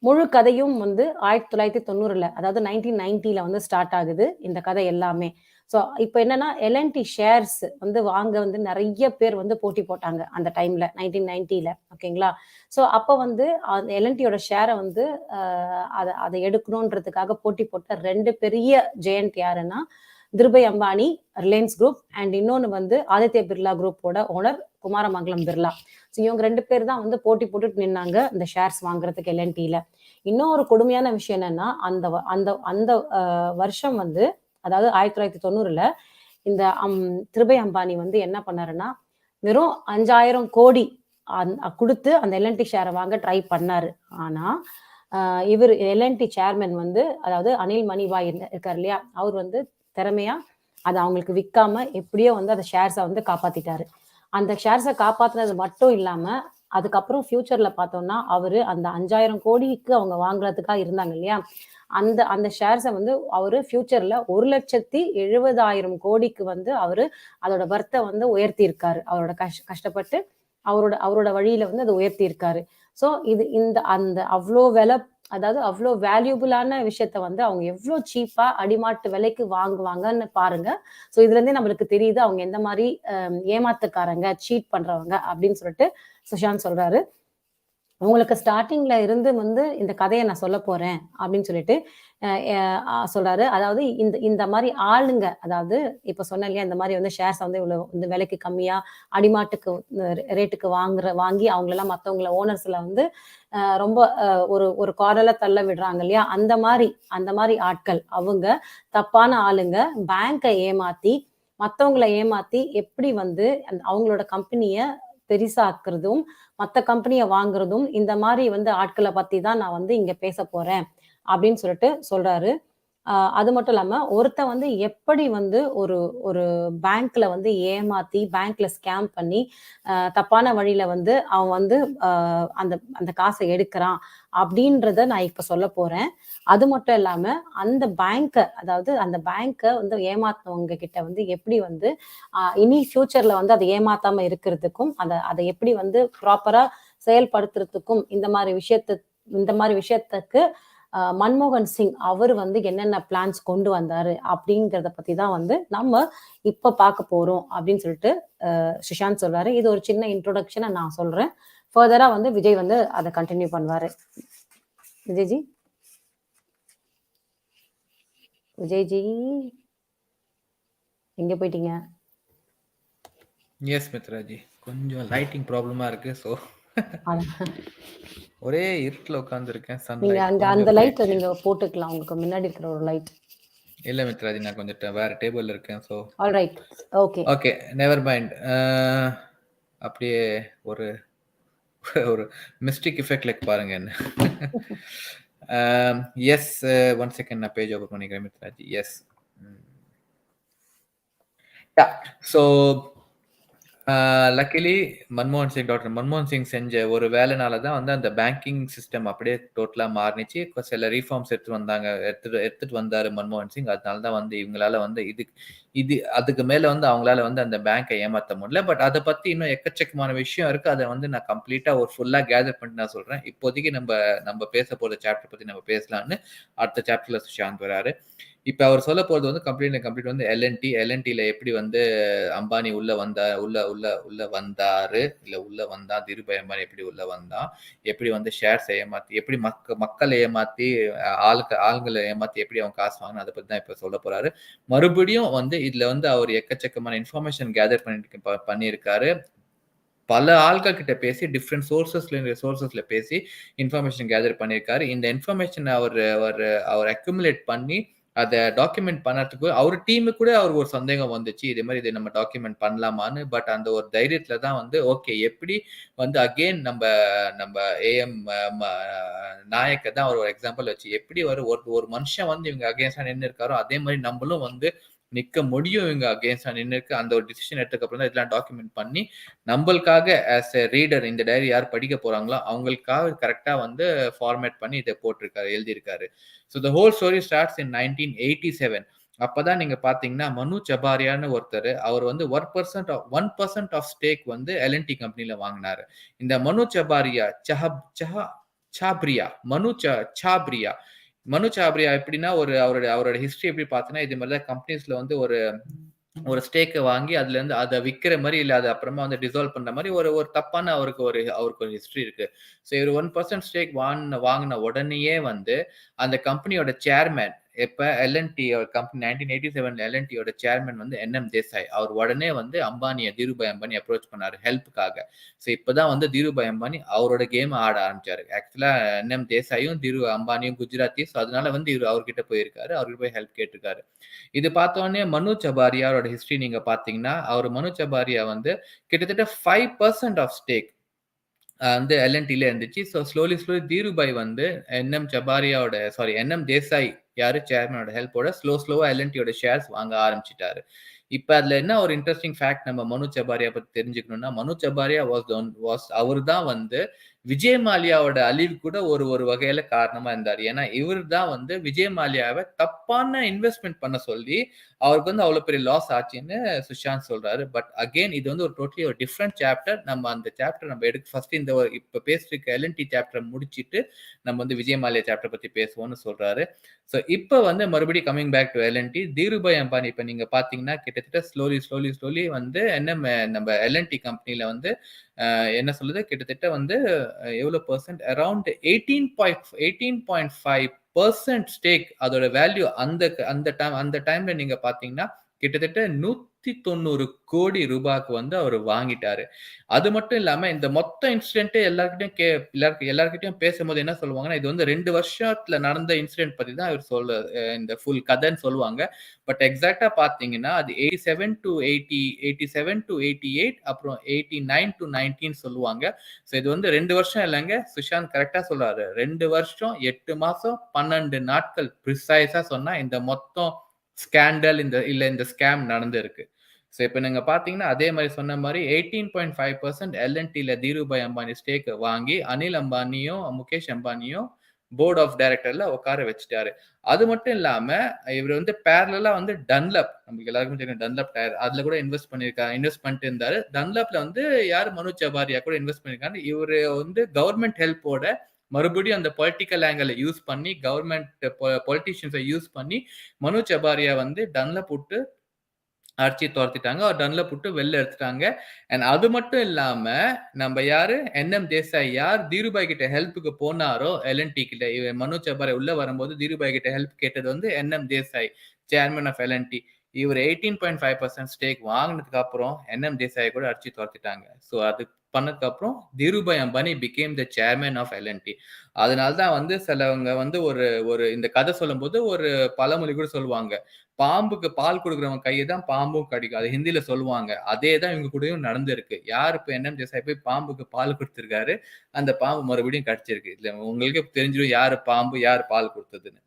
முழு கதையும் வந்து 1990 அதாவது 1990 வந்து ஸ்டார்ட் ஆகுது இந்த கதை எல்லாமே. ஸோ இப்போ என்னன்னா, எல்என்டி ஷேர்ஸ் வந்து வாங்க வந்து நிறைய பேர் வந்து போட்டி போட்டாங்க அந்த டைம்ல 1990. ஓகேங்களா. ஸோ அப்போ வந்து அந்த எல்என்டியோட ஷேரை வந்து அதை எடுக்கணுன்றதுக்காக போட்டி போட்ட 2 பெரிய ஜெயண்ட் யாருன்னா, திருபை அம்பானி ரிலையன்ஸ் குரூப் அண்ட் இன்னொன்னு வந்து ஆதித்ய பிர்லா குரூப்போட ஓனர் குமாரமங்கலம் பிர்லா. ஸோ இவங்க 2 பேர் தான் வந்து போட்டி போட்டுட்டு நின்னாங்க இந்த ஷேர்ஸ் வாங்குறதுக்கு எல்என்டில. இன்னும் ஒரு கொடுமையான விஷயம் என்னன்னா, அந்த வருஷம் வந்து அதாவது 1990 இந்த திருபை அம்பானி வந்து என்ன பண்ணாருன்னா, வெறும் 5000 கோடி கொடுத்து அந்த எல்என்டி ஷேரை வாங்க ட்ரை பண்ணாரு. ஆனா இவர் எல்என்டி சேர்மன் வந்து, அதாவது அனில் மணிபாய் இருக்கார் இல்லையா, அவர் வந்து திறமையா அதை அவங்களுக்கு விற்காம எப்படியோ வந்து அந்த ஷேர்ஸை வந்து காப்பாத்திட்டாரு. அந்த ஷேர்ஸை காப்பாத்துனது மட்டும் இல்லாம அதுக்கப்புறம் ஃபியூச்சர்ல பார்த்தோம்னா அவரு அந்த 5000 கோடிக்கு அவங்க வாங்குறதுக்காக இருந்தாங்க இல்லையா, அந்த ஷேர்ஸை வந்து அவரு ஃபியூச்சர்ல 1,70,70,000 கோடிக்கு வந்து அவரு அதோட வர்த்தை வந்து உயர்த்தி இருக்காரு. அவரோட கஷ்டப்பட்டு அவரோட வழியில வந்து அதை உயர்த்தி இருக்காரு. ஸோ அந்த அவ்வளோ வேல்யூபிளான விஷயத்த வந்து அவங்க எவ்வளோ சீப்பா அடிமாட்டு விலைக்கு வாங்குவாங்கன்னு பாருங்க. ஸோ இதுல இருந்தே நம்மளுக்கு தெரியுது அவங்க எந்த மாதிரி ஏமாத்துக்காரங்க, சீட் பண்றவங்க அப்படின்னு சொல்லிட்டு சுஷாந்த் சொல்றாரு. உங்களுக்கு ஸ்டார்டிங்ல இருந்து வந்து இந்த கதையை நான் சொல்ல போறேன் அப்படின்னு சொல்லிட்டு சொல்றாரு. அதாவது இந்த மாதிரி ஆளுங்க, அதாவது இப்ப சொன்ன இல்லையா, இந்த மாதிரி வந்து ஷேர்ஸ் வந்து இவ்வளவு இந்த விலைக்கு கம்மியா அடிமாட்டுக்கு ரேட்டுக்கு வாங்கி அவங்களெல்லாம் மற்றவங்கள ஓனர்ஸ்ல வந்து ரொம்ப ஒரு கார்னர்ல தள்ள விடுறாங்க இல்லையா, அந்த மாதிரி ஆட்கள் அவங்க தப்பான ஆளுங்க. பேங்கை ஏமாத்தி மற்றவங்களை ஏமாத்தி எப்படி வந்து அவங்களோட கம்பெனியை பெரிசாக்குறதும் மற்ற கம்பெனியை வாங்குறதும், இந்த மாதிரி வந்து ஆட்களை பத்தி தான் நான் வந்து இங்க பேச போறேன் அப்படின்னு சொல்லிட்டு சொல்றாரு. அது மட்டும் இல்லாம ஒருத்தன் வந்து எப்படி வந்து ஒரு பேங்க்ல வந்து ஏமாத்தி பேங்க்ல ஸ்கேம் பண்ணி தப்பான வழியில வந்து அவன் வந்து அந்த காசை எடுக்கிறான் அப்படின்றத நான் இப்ப சொல்ல போறேன். அது மட்டும் இல்லாம அந்த பேங்கை வந்து ஏமாத்தவங்க கிட்ட வந்து எப்படி வந்து இனி ஃபியூச்சர்ல வந்து அதை ஏமாத்தாம இருக்கிறதுக்கும் அதை எப்படி வந்து ப்ராப்பரா செயல்படுத்துறதுக்கும் இந்த மாதிரி விஷயத்துக்கு மன்மோகன் சிங் அவர் வந்து என்னென்ன பிளான்ஸ் கொண்டு வந்தாரு அப்படிங்கிறத பத்தி தான் வந்து நம்ம இப்ப பார்க்க போறோம் அப்படின்னு சொல்லிட்டு சுஷாந்த் சொல்றாரு. இது ஒரு சின்ன இன்ட்ரோடக்ஷனை நான் சொல்றேன். ஃபர்தரா வந்து விஜய் வந்து அதை கண்டினியூ பண்ணுவாரு. விஜய்ஜி எங்க போயிட்டீங்க? எஸ் மித்ராஜி, கொஞ்சம் லைட்டிங் ப்ராப்ளமா இருக்கு. ஸோ ஒரே இருட்டில் உட்காந்துருக்கேன். நீங்க அந்த லைட் நீங்க போட்டுக்கலாம், உங்களுக்கு முன்னாடி இருக்கிற ஒரு லைட். இல்ல மித்ராஜி, நான் கொஞ்சம் வேற டேபிள் இருக்கேன். So alright, okay, never mind. அப்படியே ஒரு மிஸ்டிக் எஃபெக்ட் லைக் பாருங்க என்ன. எஸ், 1 செகண்ட் நான் பேஜ் ஓபன் பண்ணிக்கிறேன் மித்ராஜி. எஸ், ஸோ லக்கிலி டாக்டர் மன்மோகன் சிங் செஞ்ச ஒரு வேலைனால தான் வந்து அந்த பேங்கிங் சிஸ்டம் அப்படியே டோட்டலா மாறினுச்சு. சில ரீஃபார்ம்ஸ் எடுத்துட்டு வந்தாரு மன்மோகன் சிங். அதனால தான் வந்து இவங்களால வந்து இது அதுக்கு மேல வந்து அவங்களால வந்து அந்த பேங்கை ஏமாத்த முடியல. பட் அதை பத்தி இன்னும் எக்கச்சக்கமான விஷயம் இருக்கு. அதை வந்து நான் கம்ப்ளீட்டா ஒரு ஃபுல்லா கேதர் பண்ணிட்டு நான் சொல்றேன். இப்போதைக்கு நம்ம பேச போற சாப்டர் பத்தி நம்ம பேசலாம்னு அடுத்த சாப்டர்ல சுஷாந்த் வராரு. இப்ப அவர் சொல்ல போறது வந்து கம்ப்ளீட் வந்து எல்என்டில எப்படி வந்து அம்பானி உள்ள வந்தாரு, இல்ல உள்ள வந்தான், திருபாய் அம்பானி எப்படி உள்ள வந்தான், எப்படி வந்து ஷேர்ஸ் ஏமாத்தி, எப்படி மக்களை ஏமாத்தி, ஆளுங்களை ஏமாத்தி எப்படி அவன் காசு வாங்கினா, அதை பத்தி தான் இப்ப சொல்ல போறாரு. மறுபடியும் வந்து இதுல வந்து அவர் எக்கச்சக்கமான இன்ஃபர்மேஷன் கேதர் பண்ணியிருக்காரு. பல ஆட்கள் கிட்ட பேசி டிஃப்ரெண்ட் சோர்சஸ்ல பேசி இன்ஃபர்மேஷன் கேதர் பண்ணியிருக்காரு. இந்த இன்ஃபர்மேஷன் அவர் அக்யூமுலேட் பண்ணி அதை டாக்குமெண்ட் பண்ணறதுக்கு அவர் டீமுக்கு கூட அவருக்கு ஒரு சந்தேகம் வந்துச்சு. இதே மாதிரி இதை நம்ம டாக்குமெண்ட் பண்ணலாமான்னு. பட் அந்த ஒரு தைரியத்துல தான் வந்து ஓகே எப்படி வந்து அகெயின் நம்ம ஏஎம் நாயக்க தான் அவர் ஒரு எக்ஸாம்பிள் வச்சு எப்படி ஒரு மனுஷன் வந்து இவங்க அகேன்ஸ்டா நின்று இருக்காரோ அதே மாதிரி நம்மளும் வந்து நிக்க முடியும் இவங்க அகேன்ஸ்டா நின்று இருக்கு. அந்த ஒரு டிசிஷன் எடுத்ததுக்கு அப்புறம் தான் இதெல்லாம் டாக்குமெண்ட் பண்ணி நம்மளுக்காக ஆஸ் எ ரீடர் இந்த டைரி யார் படிக்க போறாங்களோ அவங்களுக்காக கரெக்டா வந்து ஃபார்மேட் பண்ணி இதை எழுதியிருக்காரு. So the whole story starts இன் 1987. அப்பதான் நீங்க பாத்தீங்கன்னா மனு சபாரியான்னு ஒருத்தர் அவர் வந்து 1% ஆஃப் ஸ்டேக் வந்து எல்என்டி கம்பெனில வாங்கினாரு. இந்த மனு சபாரியா மனு சாப்ரியா எப்படின்னா அவரோட ஹிஸ்டரி எப்படி பார்த்தீங்கன்னா இது மாதிரி தான் கம்பெனிஸ்ல வந்து ஒரு ஸ்டேக்கை வாங்கி அதுல இருந்து அதை விற்கிற மாதிரி இல்ல அது அப்புறமா வந்து டிசால்வ் பண்ற மாதிரி ஒரு தப்பான அவருக்கு ஒரு ஹிஸ்டரி இருக்கு. ஸோ இவர் 1% ஸ்டேக் வாங்கின உடனேயே வந்து அந்த கம்பெனியோட சேர்மேன் இப்ப எல்என்டி கம்பெனி 1987 எல்என்டியோட சேர்மேன் வந்து என்எம் தேசாய் அவர் உடனே வந்து தீருபாய் அம்பானி அப்ரோச் பண்ணாரு ஹெல்ப்புக்காக. ஸோ இப்பதான் வந்து தீருபாய் அம்பானி அவரோட கேம் ஆட ஆரம்பிச்சாரு. ஆக்சுவலா என்எம் தேசாயும் அம்பானியும் குஜராத்தி. ஸோ அதனால வந்து இவர் அவர்கிட்ட போயிருக்காரு, அவர்கிட்ட போய் ஹெல்ப் கேட்டிருக்காரு. இது பார்த்தோன்னே மனு சபாரியாரோட ஹிஸ்டரி நீங்க பாத்தீங்கன்னா மனு சபாரியா வந்து கிட்டத்தட்ட 5% ஆஃப் ஸ்டேக் வந்து எல்என்டில இருந்துச்சு. ஸோ ஸ்லோலி தீருபாய் வந்து என்எம் தேசாய் யாரு சேர்மனோட ஹெல்ப்போட ஸ்லோவா எல்என்டியோட ஷேர்ஸ் வாங்க ஆரம்பிச்சிட்டாரு. இப்ப அதுல என்ன ஒரு இன்ட்ரெஸ்டிங் ஃபேக்ட் நம்ம மனு சபாரியா பத்தி தெரிஞ்சுக்கணும்னா மனு சபாரியா அவர் தான் வந்து விஜய் மாலியாவோட அழிவு கூட ஒரு வகையில காரணமா இருந்தார். ஏன்னா இவர் தான் வந்து விஜய் மாலியாவை தப்பான இன்வெஸ்ட்மெண்ட் பண்ண சொல்லி அவருக்கு வந்து அவ்வளவு பெரிய லாஸ் ஆச்சுன்னு சுஷாந்த் சொல்றாரு. பட் அகெயின் இது வந்து ஒரு டிஃப்ரெண்ட் சாப்டர். நம்ம அந்த சாப்டர் நம்ம ஃபர்ஸ்ட் இந்த இப்ப பேசிட்டு எல்என்டி சாப்டர் முடிச்சிட்டு நம்ம வந்து விஜய் மாலியா சாப்டர் பத்தி பேசுவோம்னு சொல்றாரு. ஸோ இப்ப வந்து மறுபடியும் coming back to L and T Dhirubhai Ambani இப்ப நீங்க பாத்தீங்கன்னா கிட்டத்தட்ட ஸ்லோலி வந்து நம்ம எல்என்டி கம்பெனில வந்து என்ன சொல்லுது கிட்டத்தட்ட வந்து எவ்வளவு பர்சன்ட் அரௌண்ட் 18.5% ஸ்டேக் அதோட வேல்யூ அந்த டைம்ல நீங்க பாத்தீங்கன்னா கிட்டத்தட்ட 190 கோடி ரூபாய்க்கு வந்து அவர் வாங்கிட்டாரு. அது மட்டும் இல்லாம இந்த மொத்த இன்சிடென்ட் எல்லார்கிட்டயும் பேசும்போது என்ன சொல்லுவாங்கன்னா இது வந்து 2 வருஷத்துல நடந்த இன்சிடென்ட் பத்தி தான் அவர் இந்த ஃபுல் கதைன்னு சொல்லுவாங்க. பட் எக்ஸாக்டா பாத்தீங்கன்னா அது 87 to 88 அப்புறம் 89 to 19 சொல்லுவாங்க. ஸோ இது வந்து 2 வருஷம் இல்லைங்க, சுஷாந்த் கரெக்டா சொல்றாரு. 2 வருஷம் 8 மாசம் 12 நாட்கள் ப்ரிசைஸா சொன்னா இந்த மொத்தம் ஸ்கேண்டல் இந்த ஸ்கேம் நடந்திருக்கு. ஸோ இப்போ நீங்க பாத்தீங்கன்னா அதே மாதிரி சொன்ன மாதிரி 18.5% எல்என்டில தீருபாய் அம்பானி ஸ்டேக் வாங்கி அனில் அம்பானியும் முகேஷ் அம்பானியும் போர்ட் ஆஃப் டைரக்டர்ல உட்கார வச்சுட்டாரு. அது மட்டும் இல்லாம இவர் வந்து பேரலா வந்து டன்லப் நமக்கு எல்லாருக்கும் தெரியும் டன்லப் டயர் அதுல கூட இன்வெஸ்ட் பண்ணிட்டு இருந்தாரு. டன்லப்ல வந்து யார் மனு சபாரியா கூட இன்வெஸ்ட் பண்ணிருக்காரு. இவரு வந்து கவர்மெண்ட் ஹெல்ப்போட மறுபடியும் அந்த பொலிட்டிக்கல் ஆங்கிள் யூஸ் பண்ணி கவர்மெண்ட் பொலிட்டிஷியன்ஸை யூஸ் பண்ணி மனு சபாரியா வந்து டன்லப் விட்டு அடிச்சு துரத்திட்டாங்க. அவர் டன்லப் விட்டு வெளில எடுத்துட்டாங்க. அண்ட் அது மட்டும் இல்லாம நம்ம யாரு என்எம் தேசாய் யார் தீருபாய் கிட்ட ஹெல்ப்புக்கு போனாரோ எல்என்டி கிட்ட மனு சபாரியா உள்ள வரும்போது தீருபாய் கிட்ட ஹெல்ப் கேட்டது வந்து NM Desai chairman of L and T. இவர் 18.5% ஸ்டேக் வாங்கினதுக்கு அப்புறம் என்எம் தேசாயை கூட அடிச்சு துரத்திட்டாங்க. ஸோ அது பண்ணதுக்கு அப்புறம் Dhirubhai Ambani became the chairman of L and T. அதனால்தான் வந்து சிலவங்க வந்து ஒரு இந்த கதை சொல்லும் போது ஒரு பழமொழி கூட சொல்லுவாங்க, பாம்புக்கு பால் கொடுக்குறவங்க கையை தான் பாம்பும் கடிக்கும். அது ஹிந்தியில சொல்லுவாங்க. அதே தான் இவங்க கூடயும் நடந்திருக்கு. யார் இப்ப என்எம் தேசாய் போய் பாம்புக்கு பால் கொடுத்திருக்காரு, அந்த பாம்பு மறுபடியும் கடிச்சிருக்கு. இதுல உங்களுக்கு தெரிஞ்சிடும் யாரு பாம்பு யார் பால் கொடுத்ததுன்னு.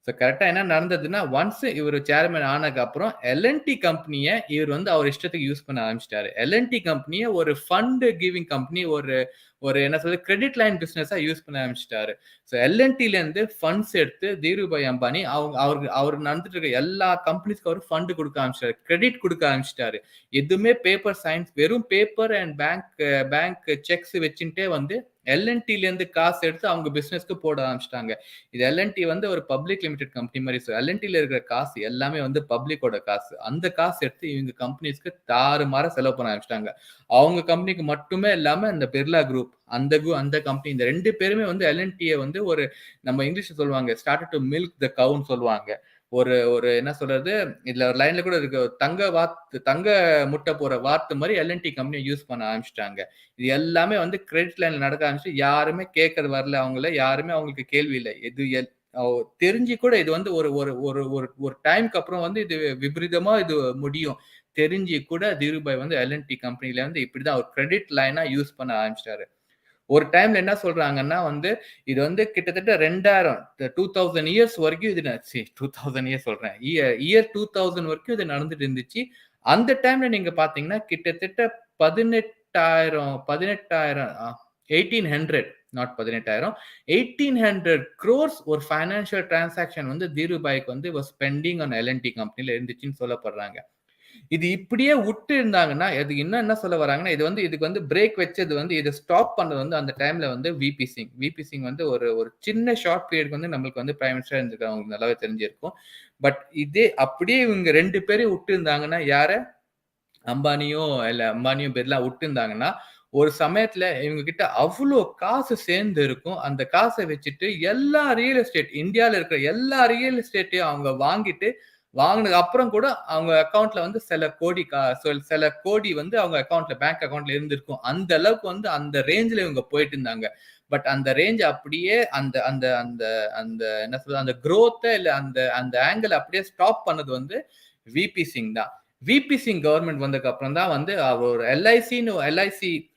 ஸோ கரெக்டாக என்ன நடந்ததுன்னா, ஒன்ஸ் இவர் சேர்மன் ஆனதுக்கு அப்புறம் எல்என்டி கம்பெனியை இவர் வந்து அவர் இஷ்டத்துக்கு யூஸ் பண்ண ஆரம்பிச்சிட்டாரு. எல்என்டி கம்பெனியை ஒரு ஃபண்ட் கிவிங் கம்பெனி, ஒரு ஒரு என்ன சொல்றது, கிரெடிட் லைன் பிசினஸா யூஸ் பண்ண ஆரம்பிச்சிட்டாரு. ஸோ எல்என்டில இருந்து ஃபண்ட்ஸ் எடுத்து தீருபாய் அம்பானி அவர் நடந்துட்டு இருக்க எல்லா கம்பெனிஸ்க்கு அவர் ஃபண்ட் கொடுக்க ஆரம்பிச்சிட்டாரு, கிரெடிட் கொடுக்க ஆரம்பிச்சிட்டாரு. எதுவுமே பேப்பர் சயின்ஸ், வெறும் பேப்பர் அண்ட் பேங்க் செக்ஸ் வச்சுட்டே வந்து எல்என்டில இருந்து காசு எடுத்து அவங்க பிசினஸ்க்கு போட ஆரம்பிச்சிட்டாங்க. இது எல்என்டி வந்து ஒரு பப்ளிக் லிமிடெட் கம்பெனி மாதிரி. ஸோ எல்என்டில இருக்கிற காசு எல்லாமே வந்து பப்ளிக்கோட காசு. அந்த காசு எடுத்து இவங்க கம்பெனிஸ்க்கு தாறுமாற செலவு பண்ண ஆரம்பிச்சிட்டாங்க. அவங்க கம்பெனிக்கு மட்டுமே இல்லாம இந்த பிர்லா குரூப், அந்த கம்பெனி, இந்த 2 பேருமே வந்து எல்என்டியை வந்து ஒரு, நம்ம இங்கிலீஷ்ல சொல்லுவாங்க, started to milk the gown சொல்லுவாங்க. ஒரு ஒரு என்ன சொல்றது, இதுல ஒரு லைன்ல கூட இருக்கு, தங்க முட்டை போற வார்த்தை மாதிரி எல்என்டி கம்பெனியை யூஸ் பண்ண ஆரம்பிச்சிட்டாங்க. இது எல்லாமே வந்து கிரெடிட் லைன்ல நடக்க ஆரம்பிச்சு, யாருமே கேட்கறது வரல, அவங்கள யாருமே அவங்களுக்கு கேள்வி இல்லை. தெரிஞ்சு கூட இது வந்து ஒரு ஒரு ஒரு ஒரு ஒரு டைம்க்கு அப்புறம் வந்து இது விபரீதமா இது முடியும் தெரிஞ்சு கூட தீருபாய் வந்து எல்என்டி கம்பெனில வந்து இப்படிதான் ஒரு கிரெடிட் லைனா யூஸ் பண்ண ஆரம்பிச்சிட்டாரு. ஒரு டைம்ல என்ன சொல்றாங்கன்னா வந்து, இது வந்து கிட்டத்தட்ட 2000 இயர்ஸ் வரைக்கும் இது 2000 இயர்ஸ் சொல்றேன், இயர் 2000 வரைக்கும் இது நடந்துட்டு இருந்துச்சு. அந்த டைம்ல நீங்க பாத்தீங்கன்னா கிட்டத்தட்ட 18,000 1800 நாட் 18,000 1800 crores ஒரு ஃபைனான்சியல் டிரான்சாக்ஷன் வந்து தீருபாய்க்கு வந்து ஸ்பெண்டிங் ஆன் எல்என்டி கம்பெனில இருந்துச்சுன்னு சொல்லப்படுறாங்க. இது இப்படியே விட்டு இருந்தாங்கன்னா, அது இன்னும் என்ன சொல்ல வராங்கன்னா, இதுக்கு வந்து பிரேக் வச்சது வந்து, இதை ஸ்டாப் பண்ணது வந்து அந்த டைம்ல வந்து விபி சிங் வந்து ஒரு ஒரு சின்ன ஷார்ட் பீரியட் வந்து நம்மளுக்கு வந்து பிரைம் மினிஸ்டர் இருந்திருக்காங்க, அவங்களுக்கு நல்லாவே தெரிஞ்சிருக்கும். பட் இதே அப்படியே இவங்க 2 பேரையும் விட்டு இருந்தாங்கன்னா, யார, அம்பானியும் பிர்லா விட்டு இருந்தாங்கன்னா, ஒரு சமயத்துல இவங்க கிட்ட அவ்வளோ காசு சேர்ந்து இருக்கும். அந்த காசை வச்சுட்டு எல்லா ரியல் எஸ்டேட், இந்தியால இருக்கிற எல்லா ரியல் எஸ்டேட்டையும் அவங்க வாங்கினதுக்கு அப்புறம் கூட அவங்க அக்கௌண்ட்ல வந்து சில கோடி வந்து அவங்க அக்கௌண்ட்ல, பேங்க் அக்கௌண்ட்ல இருந்திருக்கும். அந்த அளவுக்கு வந்து அந்த ரேஞ்சில இவங்க போயிட்டு இருந்தாங்க. பட் அந்த ரேஞ்ச் அப்படியே அந்த அந்த அந்த அந்த என்ன சொல்றது, அந்த growth இல்ல அந்த அந்த ஆங்கிள் அப்படியே ஸ்டாப் பண்ணது வந்து விபி சிங் தான். விபி சிங் கவர்மெண்ட் வந்ததுக்கு அப்புறம் தான் வந்து அவர் எல்ஐசி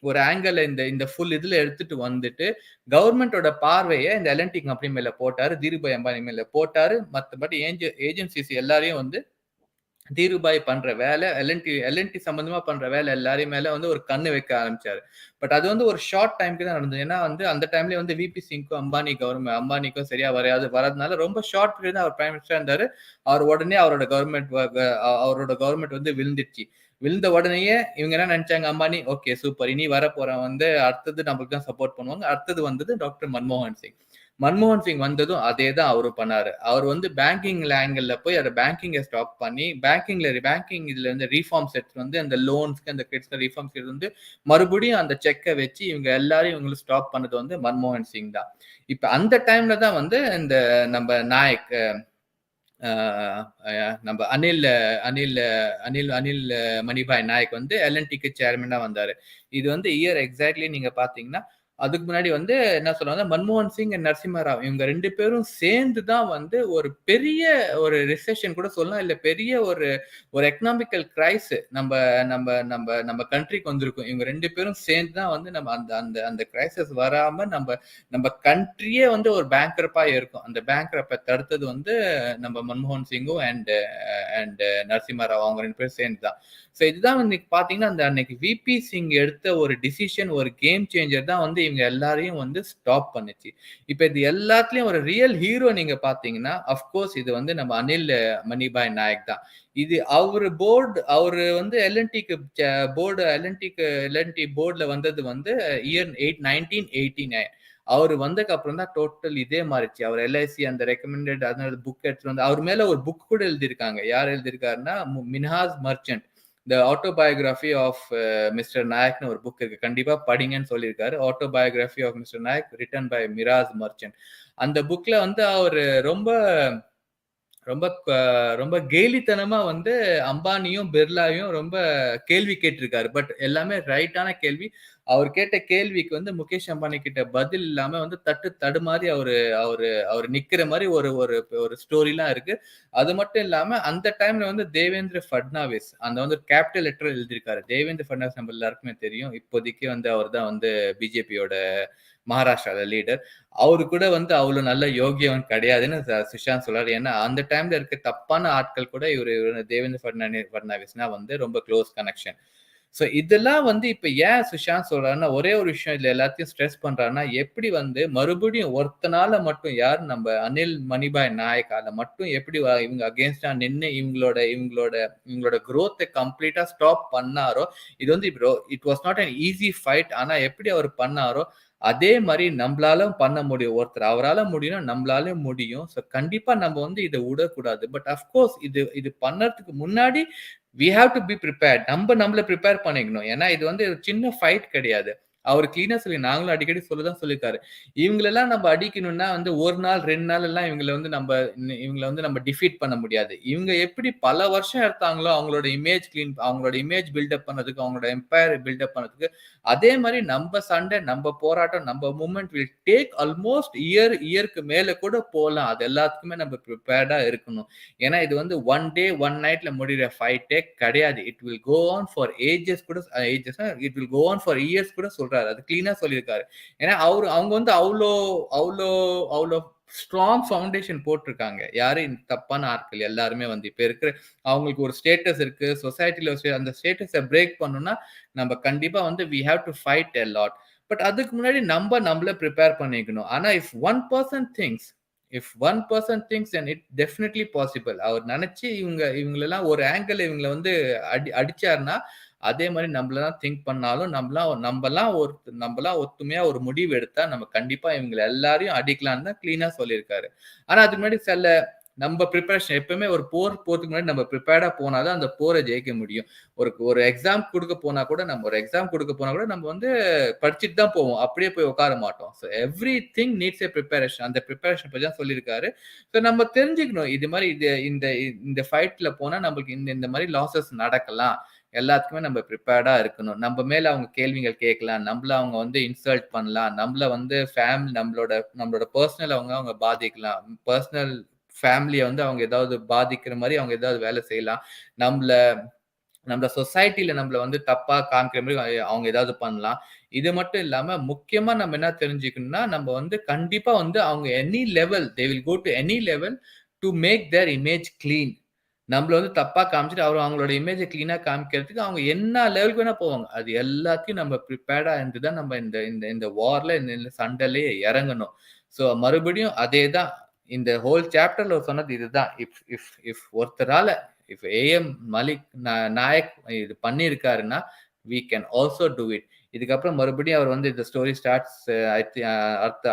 ஒரு ஆங்கிள் இந்த இந்த ஃபுல் இதுல எடுத்துட்டு வந்துட்டு கவர்மெண்டோட பார்வையை இந்த எல்என்டி கம்பெனி மேல போட்டாரு, தீருபாய் அம்பானி மேல போட்டாரு. மற்றபடி ஏஜென்சிஸ் எல்லாரையும் வந்து தீருபாய் பண்ற வேலை, எல்என்டி சம்பந்தமா பண்ற வேலை எல்லாரையும் மேல வந்து ஒரு கண்ணு வைக்க ஆரம்பிச்சாரு. பட் அது வந்து ஒரு ஷார்ட் டைம்க்கு தான் நடந்தது. ஏன்னா வந்து அந்த டைம்ல வந்து விபி சிங்க்கும் அம்பானிக்கும் சரியா வரதுனால ரொம்ப ஷார்ட் பீரியட் தான் அவர் பிரைம் மினிஸ்டர் இருந்தாரு. உடனே அவரோட கவர்மெண்ட் வந்து விழுந்துருச்சு. விழுந்த உடனேயே இவங்க என்ன நினைச்சாங்க, அம்பானி ஓகே சூப்பர், இனி வரப்போறவன் வந்து அடுத்தது நம்மளுக்கு தான் சப்போர்ட் பண்ணுவாங்க. அடுத்தது வந்தது டாக்டர் மன்மோகன் சிங் வந்ததும் அதே தான் அவரு பண்ணாரு. அவர் வந்து பேங்கிங் ஆங்கிள் போய் அதை பேங்கிங்கை ஸ்டாப் பண்ணி பேங்கிங் இதுல இருந்து ரீஃபார்ம்ஸ் எடுத்துட்டு வந்து அந்த லோன்ஸ்க்கு அந்த கிரெடிட்ஸ்க்கு ரீஃபார்ம்ஸ் எடுத்து வந்து மறுபடியும் அந்த செக்கை வச்சு இவங்க எல்லாரையும் இவங்களுக்கு ஸ்டாப் பண்ணது வந்து மன்மோகன் சிங் தான். இப்ப அந்த டைம்ல தான் வந்து இந்த நம்ம நாயக், நம்ம அனில் அனில் அனில் அனில் மணிபாய் நாயக் வந்து எல்என்டிக்கு சேர்மனா வந்தாரு. இது வந்து இயர் எக்ஸாக்ட்லி நீங்க பாத்தீங்கன்னா, அதுக்கு முன்னாடி வந்து என்ன சொல்றாங்க, மன்மோகன் சிங் அண்ட் நரசிம்ம ராவ் இவங்க 2 பேரும் சேர்ந்து தான் வந்து ஒரு பெரிய ஒரு ரிசெஷன் கூட சொல்லலாம், இல்ல பெரிய ஒரு ஒரு எக்கனாமிக்கல் கிரைஸ் நம்ம நம்ம நம்ம நம்ம கண்ட்ரிக்கு வந்திருக்கும். இவங்க 2 பேரும் சேர்ந்து தான் வந்து நம்ம அந்த அந்த அந்த கிரைசிஸ் வராம நம்ம கண்ட்ரியே வந்து ஒரு பேங்க்ரப்பா இருக்கும். அந்த பேங்க்ரப்பை தடுத்தது வந்து நம்ம மன்மோகன் சிங்கும் அண்ட் நரசிம்ம ராவ் அவங்க 2 பேரும் சேர்ந்து தான். ஸோ இதுதான் வந்து பாத்தீங்கன்னா, அந்த அன்னைக்கு விபி சிங் எடுத்த ஒரு டிசிஷன், ஒரு கேம் சேஞ்சர் தான் வந்து இவங்க எல்லாரையும் வந்து ஸ்டாப் பண்ணுச்சு. இப்ப இது எல்லாத்துலயும் ஒரு ரியல் ஹீரோ நீங்க பாத்தீங்கன்னா, அப்கோர்ஸ் இது வந்து நம்ம அனில் மணிபாய் நாயக் தான். இது அவரு வந்து எல்என்டி போர்டுல வந்தது வந்து இயர் 1989. அவர் வந்ததுக்கு அப்புறம் தான் டோட்டல் இதே மாறிச்சு. அவர் எல்ஐசி அந்த ரெக்கமெண்டட் அதனால புக் எடுத்துட்டு வந்து அவர் மேல ஒரு புக் கூட எழுதியிருக்காங்க. யார் எழுதியிருக்காருன்னா, Minhaz Merchant the autobiography of mister நாயக்னு ஒரு புக் இருக்கு, கண்டிப்பா படிங்கன்னு சொல்லியிருக்காரு. Autobiography of mister Naik written by Miraz Merchant. அந்த புக்ல வந்து அவர் ரொம்ப ரொம்ப ரொம்ப கேலித்தனமா வந்து அம்பானியும் பிர்லாவையும் ரொம்ப கேள்வி கேட்டிருக்காரு. பட் எல்லாமே ரைட்டான கேள்வி. அவர் கேட்ட கேள்விக்கு வந்து முகேஷ் அம்பானி கிட்ட பதில் இல்லாம வந்து தடுமாறி அவரு நிக்கிற மாதிரி ஒரு ஒரு ஒரு ஸ்டோரிலாம் இருக்கு. அது மட்டும் இல்லாம அந்த டைம்ல வந்து தேவேந்திர ஃபட்னாவிஸ் அந்த வந்து கேபிட்டல் லெட்டர் எழுதியிருக்காரு. தேவேந்திர ஃபட்னாவிஸ் நம்ம எல்லாருக்குமே தெரியும். இப்போதைக்கு வந்து அவர் தான் வந்து பிஜேபியோட மகாராஷ்டிரால லீடர். அவரு கூட வந்து அவ்வளவு நல்ல யோகியவன் கிடையாதுன்னு சுஷாந்த் சொல்றாரு. ஏன்னா அந்த டைம்ல இருக்க தப்பான ஆட்கள் கூட இவரு தேவேந்திர பட்னாவிஸ்னா வந்து ரொம்ப க்ளோஸ் கனெக்ஷன். சோ இதெல்லாம் வந்து இப்ப ஏன் சுஷாந்த் சொல்றாருன்னா, ஒரே ஒரு விஷயம் இதுல எல்லாத்தையும் ஸ்ட்ரெஸ் பண்றாருன்னா, எப்படி வந்து மறுபடியும் ஒருத்தனால மட்டும் யார் நம்ம அனில் மணிபாய் நாயக்கால மட்டும் எப்படி இவங்க அகேன்ஸ்டா நின்னு இவங்களோட growth கம்ப்ளீட்டா ஸ்டாப் பண்ணாரோ, இது வந்து it was not an easy fight. ஆனா எப்படி அவர் பண்ணாரோ அதே மாதிரி நம்மளாலும் பண்ண முடியும். ஒருத்தர் அவரால முடியும், நம்மளால முடியும். சோ கண்டிப்பா நம்ம வந்து இதை விடக்கூடாது. பட் அஃப்கோர்ஸ் இது பண்ணறதுக்கு முன்னாடி we have to be prepared. நம்மள ப்ரிப்பேர் பண்ணிக்கணும். ஏன்னா இது வந்து ஒரு சின்ன ஃபைட் கிடையாது. அவர் கிளீனா சொல்லி நாங்களும் அடிக்கடி சொல்லதான் சொல்லியிருக்காரு. இவங்களெல்லாம் நம்ம அடிக்கணும்னா வந்து ஒரு நாள் 2 நாள் எல்லாம் இவங்களை வந்து நம்ம டிஃபீட் பண்ண முடியாது. இவங்க எப்படி பல வருஷம் எடுத்தாங்களோ அவங்களோட இமேஜ் பில்டப் பண்ணதுக்கு, அவங்களோட எம்பையர் பில்டப் பண்ணதுக்கு, அதே மாதிரி நம்ம சண்டை, நம்ம போராட்டம், நம்ம மூவ்மெண்ட் வில் டேக் ஆல்மோஸ்ட் இயருக்கு மேல கூட போகலாம். அது எல்லாத்துக்குமே நம்ம ப்ரிப்பேர்டா இருக்கணும். ஏன்னா இது வந்து ஒன் டே ஒன் நைட்ல முடிகிற ஃபைட்டே கிடையாது. It will go on for ages கூட, it will go on for years கூட சொல்றாரு. அது கிளீனா சொல்லியிருக்காரு. ஏன்னா அவங்க வந்து அவ்வளோ அவ்வளோ அவ்வளோ ஸ்ட்ராங் ஃபவுண்டேஷன் போட்டிருக்காங்க. யாரு இந்த தப்பான ஆட்கள் எல்லாருமே வந்து இப்ப இருக்கிற அவங்களுக்கு ஒரு ஸ்டேட்டஸ் இருக்கு சொசைட்டில, அந்த ஸ்டேட்டஸை பிரேக் பண்ணணும்னா நம்ம கண்டிப்பா வந்து we have to fight a lot. But அதுக்கு முன்னாடி நம்மள ப்ரிப்பேர் பண்ணிக்கணும். ஆனா if one person thinks then it definitely possible. அவர் நினைச்சு இவங்களெல்லாம் ஒரு ஆங்கிள் இவங்களை வந்து அடிச்சாருன்னா அதே மாதிரி நம்மளெல்லாம் திங்க் பண்ணாலும் நம்மலாம் ஒத்துமையா ஒரு முடிவு எடுத்தா நம்ம கண்டிப்பா இவங்களை எல்லாரையும் அடிக்கலாம்னு தான் கிளீனா சொல்லியிருக்காரு. ஆனா அதுக்கு முன்னாடி நம்ம ப்ரிப்பரேஷன் எப்பவுமே ஒரு போறதுக்கு முன்னாடி நம்ம ப்ரிப்பேர்டா போனாதான் அந்த போரை ஜெயிக்க முடியும். ஒரு எக்ஸாம் கொடுக்க போனா கூட நம்ம வந்து படிச்சுட்டு தான் போவோம். அப்படியே போய் உட்கார மாட்டோம். ஸோ எவ்ரி திங் நீட்ஸ் ஏ ப்ரிப்பரேஷன். அந்த ப்ரிப்பரேஷன் பற்றி தான் சொல்லியிருக்காரு. ஸோ நம்ம தெரிஞ்சுக்கணும் இது மாதிரி இந்த ஃபைட்ல போனா நம்மளுக்கு இந்த மாதிரி லாசஸ் நடக்கலாம். எல்லாத்துக்குமே நம்ம ப்ரிப்பேர்டா இருக்கணும். நம்ம மேல அவங்க கேள்விகள் கேட்கலாம், நம்மள அவங்க வந்து இன்சல்ட் பண்ணலாம், நம்மள வந்து ஃபேமிலி நம்மளோட பர்சனல் அவங்க பாதிக்கலாம், பர்சனல் ஃபேமிலியை வந்து அவங்க ஏதாவது பாதிக்கிற மாதிரி அவங்க ஏதாவது வேலை செய்யலாம், நம்ம சொசைட்டில நம்மள வந்து தப்பா காமிக்கிற மாதிரி அவங்க ஏதாவது பண்ணலாம். இது மட்டும் இல்லாம முக்கியமா நம்ம என்ன தெரிஞ்சுக்கணும்னா, நம்ம வந்து கண்டிப்பா வந்து அவங்க they will go to any level to make their image clean. நம்மள வந்து தப்பா காமிச்சிட்டு அவங்களோட இமேஜை கிளீனா காமிக்கிறதுக்கு அவங்க என்ன லெவலுக்கு வேணா போவாங்க. அது எல்லாத்தையும் நம்ம ப்ரிப்பேர்டா இருந்து தான் நம்ம இந்த வார்ல இந்த சண்டையிலேயே இறங்கணும். ஸோ மறுபடியும் அதே தான் இந்த ஹோல் சாப்டர்ல சொன்னது இதுதான். ஒருத்தரால ஏஎம் மலிக் நாயக் இது பண்ணியிருக்காருன்னா we can also do it. இதுக்கப்புறம் மறுபடியும் அவர் வந்து இந்த ஸ்டோரி ஸ்டார்ட்ஸ்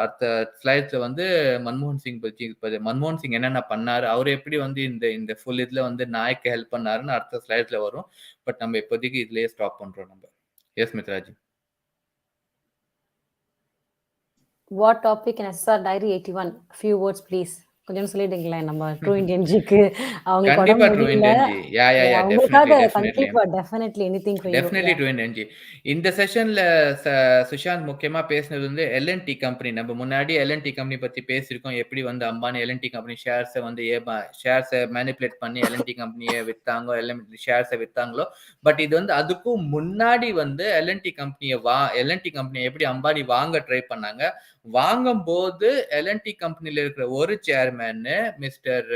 அடுத்த ஸ்லைட்ஸ்ல வந்து மன்மோகன் சிங் என்னென்ன பண்ணாரு, அவர் எப்படி வந்து இந்த ஃபுல் இதுல வந்து நாய்க்கு ஹெல்ப் பண்ணாருன்னு அடுத்த ஸ்லைட்ஸ்ல வரும். பட் நம்ம இப்போதைக்கு இதுலயே ஸ்டாப் பண்றோம் நம்ம. S மித்ராஜி. What topic in SSR Diary 81? Few words please. கொஞ்சம் சொல்லிடுங்களேன் நம்ம ட்ரூ இந்தியன்ஜிக்கு. அவங்க கண்டிப்பா ட்ரூ இந்தியன்ஜி. அவங்களுக்காக கண்டிப்பா definitely anything for you. Definitely true இந்தியன்ஜி. இந்த செஷன்ல சுஷாந்த் முக்கியமா பேசினது வந்து எல்என்டி கம்பெனி. நம்ம முன்னாடி எல்என்டி கம்பெனி பத்தி பேசியிருக்கோம். எப்படி வந்து அம்பானி எல்என்டி கம்பெனி ஷேர்ஸை மேனிபுலேட் பண்ணி எல்என்டி கம்பெனியை வித்தாங்க, ஷேர்ஸை வித்தாங்களோ. பட் இது வந்து அதுக்கும் முன்னாடி வந்து எல்என்டி கம்பெனியை எப்படி அம்பானி வாங்க ட்ரை பண்ணாங்க. வாங்கும் போது எல்என்டி கம்பெனில இருக்கிற ஒரு சேர்மேன் மிஸ்டர்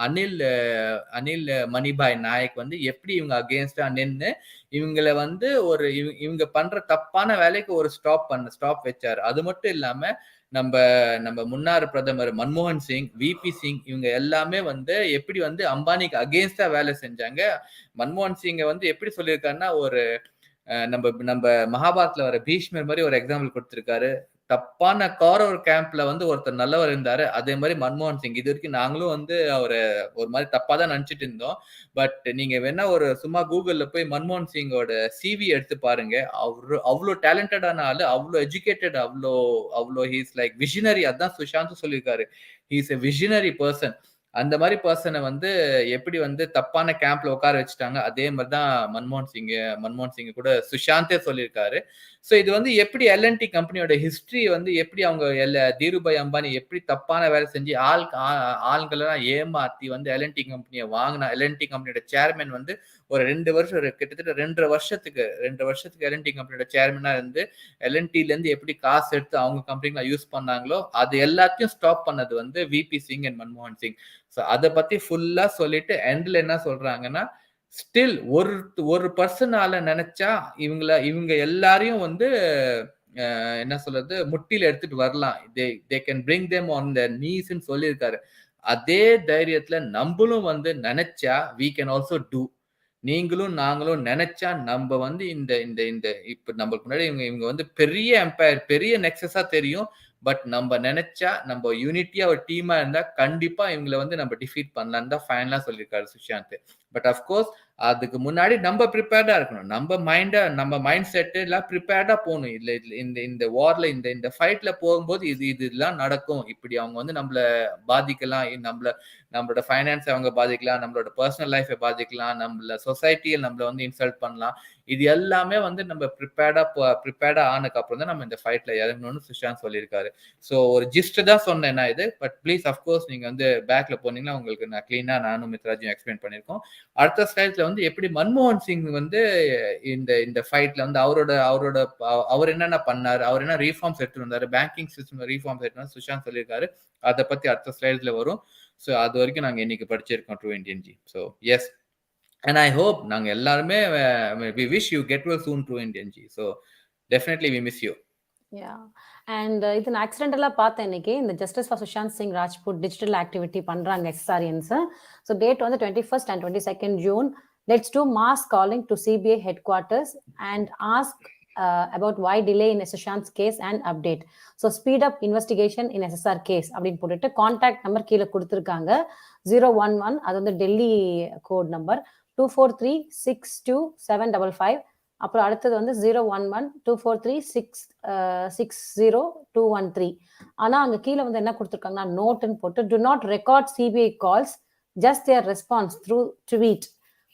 அனில் மணிபாய் நாயக் வந்து எப்படி இவங்க அகேன்ஸ்டா நின்று இவங்களை வந்து இவங்க பண்ற தப்பான வேலைக்கு ஒரு ஸ்டாப் வச்சாரு. அது மட்டும் இல்லாம நம்ம முன்னாள் பிரதமர் மன்மோகன் சிங், விபி சிங் இவங்க எல்லாமே வந்து எப்படி வந்து அம்பானிக்கு அகேன்ஸ்டா வேலை செஞ்சாங்க. மன்மோகன் சிங்கை வந்து எப்படி சொல்லியிருக்காருன்னா, நம்ம மகாபாரத்ல வர பீஷ்மர் மாதிரி ஒரு எக்ஸாம்பிள் கொடுத்திருக்காரு. தப்பான கௌரவர் கேம்ப்ல வந்து ஒருத்தர் நல்லவர் இருந்தாரு. அதே மாதிரி மன்மோகன் சிங் இது வரைக்கும் நாங்களும் வந்து அவரை ஒரு மாதிரி தப்பா தான் நினைச்சிட்டு இருந்தோம். பட் நீங்க வேணா சும்மா கூகுள்ல போய் மன்மோகன் சிங்கோட சிவி எடுத்து பாருங்க. அவ்வளோ டேலண்டடான ஆளு, அவ்வளோ எஜுகேட்டட், அவ்வளோ ஹீஸ் லைக் விஷனரி. அதான் சுஷாந்த் சொல்லியிருக்காரு, ஹீஸ் எ விஷனரி பர்சன். அந்த மாதிரி பர்சனை வந்து எப்படி வந்து தப்பான கேம்ப்ல உட்கார வச்சுட்டாங்க, அதே மாதிரிதான் மன்மோகன் சிங் கூட சுஷாந்தே சொல்லியிருக்காரு. ஸோ இது வந்து எப்படி எல்என்டி கம்பெனியோட ஹிஸ்டரி வந்து எப்படி அவங்க தீருபாய் அம்பானி எப்படி தப்பான வேலை செஞ்சு ஆள்களெல்லாம் ஏமாத்தி வந்து எல்என்டி கம்பெனியை வாங்கினா. எல்என்டி கம்பெனியோட சேர்மேன் வந்து ஒரு 2 வருஷம் கிட்டத்தட்ட 2 வருஷத்துக்கு எல்என்டி கம்பெனியோட சேர்மனா இருந்து எல்என்டில இருந்து எப்படி காசு எடுத்து அவங்க கம்பெனில யூஸ் பண்ணாங்களோ அது எல்லாத்தையும் ஸ்டாப் பண்ணது வந்து விபி சிங் அண்ட் மன்மோகன் சிங். ஸோ அதை பத்தி ஃபுல்லா சொல்லிட்டு எண்ட்ல என்ன சொல்றாங்கன்னா, ஸ்டில் ஒரு பர்சனால நினைச்சா இவங்க எல்லாரையும் வந்து என்ன சொல்றது முட்டில எடுத்துட்டு வரலாம். they can bring them on their knees ன்னு சொல்லியிருக்காரு. அதே தைரியத்துல நம்மளும் வந்து நினைச்சா we can also do. நீங்களும் நாங்களும் நினைச்சா நம்ம வந்து இந்த இந்த இந்த இப்ப நம்மளுக்கு முன்னாடி இவங்க வந்து பெரிய எம்பையர், பெரிய நெக்ஸஸா தெரியும். பட் நம்ம நினைச்சா நம்ம யூனிட்டியா ஒரு டீமா இருந்தா கண்டிப்பா இவங்களை வந்து நம்ம டிஃபீட் பண்ணலான்னு தான் ஃபைனலா சொல்லியிருக்காரு சுஷாந்த். பட் அஃப்கோர்ஸ் அதுக்கு முன்னாடி நம்ம ப்ரிப்பேர்டா இருக்கணும். நம்ம மைண்ட் செட் எல்லாம் ப்ரிப்பேர்டா போகணும். இல்ல இந்த இந்த வார்ல இந்த ஃபைட்ல போகும்போது இதெல்லாம் நடக்கும். இப்படி அவங்க வந்து நம்மள பாதிக்கலாம், நம்மளோட ஃபைனான்ஸ் அவங்க பாதிக்கலாம், நம்மளோட பர்சனல் லைஃபை பாதிக்கலாம், நம்மள சொசைட்டியில் நம்மள வந்து இன்சல்ட் பண்ணலாம். இது எல்லாமே வந்து நம்ம ப்ரிப்பேர்டா ஆனதுக்கு அப்புறம் தான் நம்ம இந்த ஃபைட்ல இறங்கணும்னு சுஷாந்த் சொல்லியிருக்காரு. ஸோ ஒரு ஜிஸ்ட் தான் சொன்னேன் நான் இது. பட் ப்ளீஸ் அஃப்கோர்ஸ் நீங்க வந்து பேக்ல போனீங்கன்னா உங்களுக்கு நான் கிளீனா நானும் மித்ராஜும் எக்ஸ்பிளைன் பண்ணியிருக்கோம். அடுத்த ஸ்லைட்ல வந்து எப்படி மன்மோகன் சிங் வந்து இந்த ஃபைட்ல வந்து அவர் என்னென்ன பண்ணாரு, அவர் என்ன ரீஃபார்ம்ஸ் எடுத்துட்டு வந்தாரு, பேங்கிங் சிஸ்டம் ரீஃபார்ம்ஸ் எடுத்து வந்து சுஷாந்த் சொல்லியிருக்காரு. அதை பத்தி அடுத்த ஸ்லைட்ல வரும். ஸோ அது வரைக்கும் நாங்கள் இன்னைக்கு படிச்சிருக்கோம் true Indian ji. So yes, and I hope நாங்கள் எல்லாருமே we wish you get well soon true Indian ji. So definitely we miss you. Yeah. And இது நான் ஆக்சிடென்டலாக பார்த்தேன் இன்னைக்கு இந்த justice for Sushant Singh Rajput digital activity பண்ணுறாங்க எக்ஸாரியன்ஸ். ஸோ டேட் வந்து 21st and 22nd June. Let's do mass calling to CBI head quarters and ask about why delay in Sushant's case and update. So speed up investigation in SSR case அப்படின்னு போட்டுட்டு contact number கீழே கொடுத்துருக்காங்க. 011 அது வந்து Delhi code number 243627555. அப்புறம் அடுத்தது வந்து 011243660 ஆனால் அங்கே கீழே வந்து என்ன கொடுத்துருக்காங்கன்னா நோட்டுன்னு போட்டு do not record CBI calls, just their response through tweet.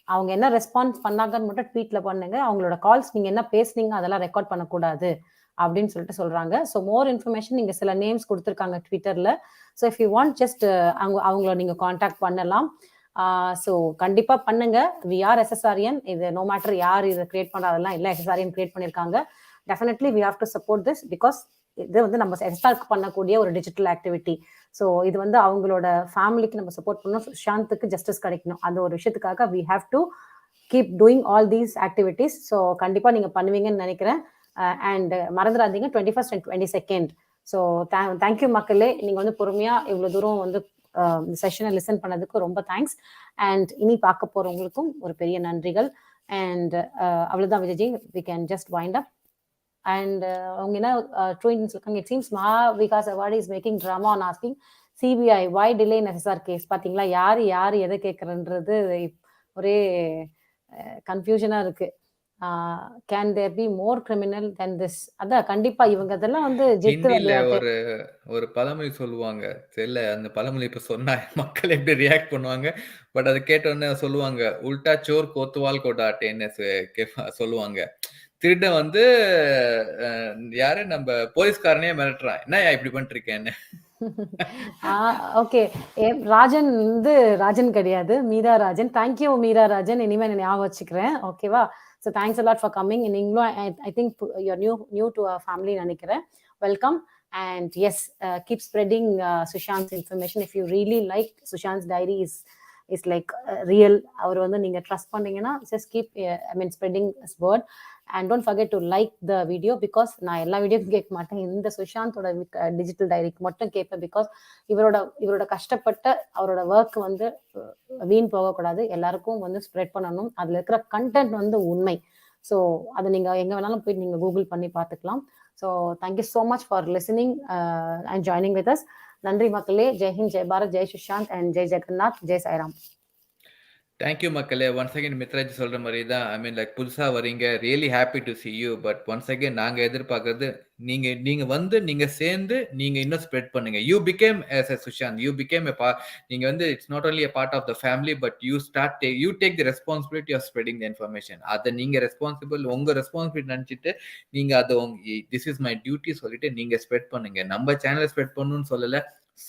அவங்க என்ன ரெஸ்பான்ஸ் பண்ணாங்கன்னு மட்டும் ட்வீட்ல பண்ணுங்க, அவங்களோட கால்ஸ் நீங்க என்ன பேசுனீங்க அதெல்லாம் ரெக்கார்ட் பண்ணக்கூடாது அப்படின்னு சொல்லிட்டு சொல்றாங்க. ஸோ மோர் இன்ஃபர்மேஷன் நீங்க சில நேம்ஸ் கொடுத்துருக்காங்க ட்விட்டர்ல. So if you want just அவங்கள நீங்க கான்டாக்ட் பண்ணலாம். ஸோ கண்டிப்பா பண்ணுங்க. We are SSRian. இது நோ மேட்டர் யார் இதை கிரியேட் பண்றதெல்லாம் இல்லை, எஸ்எஸ்ஆரியன் கிரியேட் பண்ணியிருக்காங்க. Definitely we have to support this because இது வந்து நம்ம எஸ்எஸ்ஆருக்கு பண்ணக்கூடிய ஒரு டிஜிட்டல் ஆக்டிவிட்டி. ஸோ இது வந்து அவங்களோட ஃபேமிலிக்கு நம்ம சப்போர்ட் பண்ணணும், சுஷாந்துக்கு ஜஸ்டிஸ் கிடைக்கணும். அந்த ஒரு விஷயத்துக்காக we have to keep doing all these activities. So கண்டிப்பாக நீங்கள் பண்ணுவீங்கன்னு நினைக்கிறேன். அண்ட் மறந்துடாதீங்க 21st and 22nd. So thank you மக்களே, நீங்கள் வந்து பொறுமையாக இவ்வளோ தூரம் வந்து இந்த செஷனை லிசன் பண்ணதுக்கு ரொம்ப தேங்க்ஸ். அண்ட் இனி பார்க்க போகிறவங்களுக்கும் ஒரு பெரிய நன்றிகள். அண்ட் அவ்வளோதான் Vijay, we can just wind up. And அவங்க என்ன ட்ரூ இண்டியன்ஸ் இருக்காங்க. It seems Maha Vikas Aghadi is making drama on asking CBI why delay in SSR case. பார்த்தீங்களா யார் எதை கேட்குறன்றது ஒரே கன்ஃபியூஷனாக இருக்கு. Can there be more criminal then this? அதான் கண்டிப்பா இவங்க அதெல்லாம் வந்து ஒரு பழமொழி சொல்லுவாங்க, தெரியல அந்த பழமொழி இப்ப சொன்னா மக்கள் எப்படி ரியாக்ட் பண்ணுவாங்க. பட் அதை கேட்டோன்னே சொல்லுவாங்க, உல்டா சோர் கோத்துவால் கோடாட்டேன்னு சொல்லுவாங்க. திருடன் வந்து யாரு நம்ம போலீஸ்காரனே மிரட்டுறான், என்ன இப்படி பண்ணிருக்கேன்னு. ஓகே, ராஜன் வந்து ராஜன் கிடையாது, மீரா ராஜன். தேங்க்யூ மீரா ராஜன், இனிமே நான் ஞாபகம் வச்சுக்கிறேன். ஓகேவா? So thanks a lot for coming. நீங்களும் I think you're new to our family நினைக்கிறேன். Welcome. And yes, keep spreading Sushant's information. If you really like Sushant's diary is like real, அவர் வந்து நீங்க ட்ரஸ்ட் பண்ணீங்கன்னா just keep spreading his word. And don't forget to like the video because நான் எல்லா வீடியோக்கும் கேட்க மாட்டேன், இந்த சுஷாந்தோட digital டைரிக்கு மட்டும் கேட்பேன். பிகாஸ் இவரோட கஷ்டப்பட்ட அவரோட ஒர்க் வந்து வீண் போகக்கூடாது, எல்லாருக்கும் வந்து ஸ்ப்ரெட் பண்ணணும். அதுல இருக்கிற கண்டென்ட் வந்து உண்மை. ஸோ அதை நீங்க எங்க வேணாலும் போய் நீங்க கூகுள் பண்ணி பார்த்துக்கலாம். So thank you so much for listening and joining with us. நன்றி மக்களே. ஜெய் ஹிந்த், ஜெய் பாரத், ஜெய் சுஷாந்த் அண்ட் ஜெய் ஜெகநாத், ஜெய் சாய்ராம். தேங்க்யூ மக்களே. ஒன்ஸ் அகேன் மித்ராஜ் சொல்ற மாதிரி தான், புதுசா வரீங்க, really happy to C you. But once again நாங்க எதிர்பார்க்கறது நீங்க வந்து நீங்க சேர்ந்து நீங்க இன்னும் ஸ்ப்ரெட் பண்ணுங்க. You became as a Sushant, you became நீங்க வந்து it's not only a part of the family but you take the responsibility of spreading the information. அதை நீங்க ரெஸ்பான்சிபிள், உங்க ரெஸ்பான்சிபிலிட்டி நினைச்சிட்டு நீங்க அதை திஸ் இஸ் மை டியூட்டி சொல்லிட்டு நீங்க ஸ்ப்ரெட் பண்ணுங்க. நம்ம சேனலை ஸ்ப்ரெட் பண்ணணும்னு சொல்லல,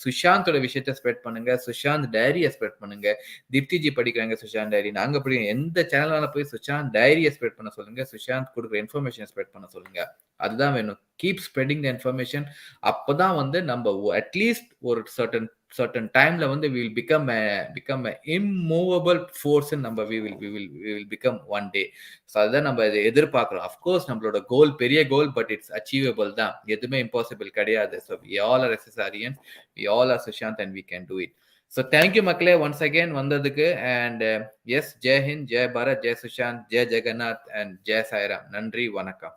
சுஷாந்தோட விஷயத்த ஸ்ப்ரெட் பண்ணுங்க, சுஷாந்த் டைரியை ஸ்ப்ரெட் பண்ணுங்க. தீப்திஜி படிக்கிறாங்க சுஷாந்த் டைரி, நாங்க படிக்கிறோம். எந்த சேனலால போய் சுஷாந்த் டைரியை ஸ்ப்ரெட் பண்ண சொல்லுங்க, சுஷாந்த் கொடுக்குற இன்ஃபர்மேஷன் ஸ்ப்ரெட் பண்ண சொல்லுங்க. அதுதான் வேணும். Keep spreading the information. அப்பதான் வந்து நம்ம அட்லீஸ்ட் ஒரு certain timeல வந்து we will become a immovable force நம்ம we will become one day. So அதுதான் நம்ம இதை எதிர்பார்க்கிறோம். அஃப்கோர்ஸ் நம்மளோட கோல் பெரிய கோல், பட் இட்ஸ் அச்சீவபிள் தான். எதுவுமே இம்பாசிபிள் கிடையாது. So we all are SSRians, we all are Sushant and we can do it. So thank you மக்களே once again வந்ததுக்கு. And yes, Jai Hind, Jai Bharat, Jai Sushant, Jai Jagannath and Jai Sairam. நன்றி, வணக்கம்.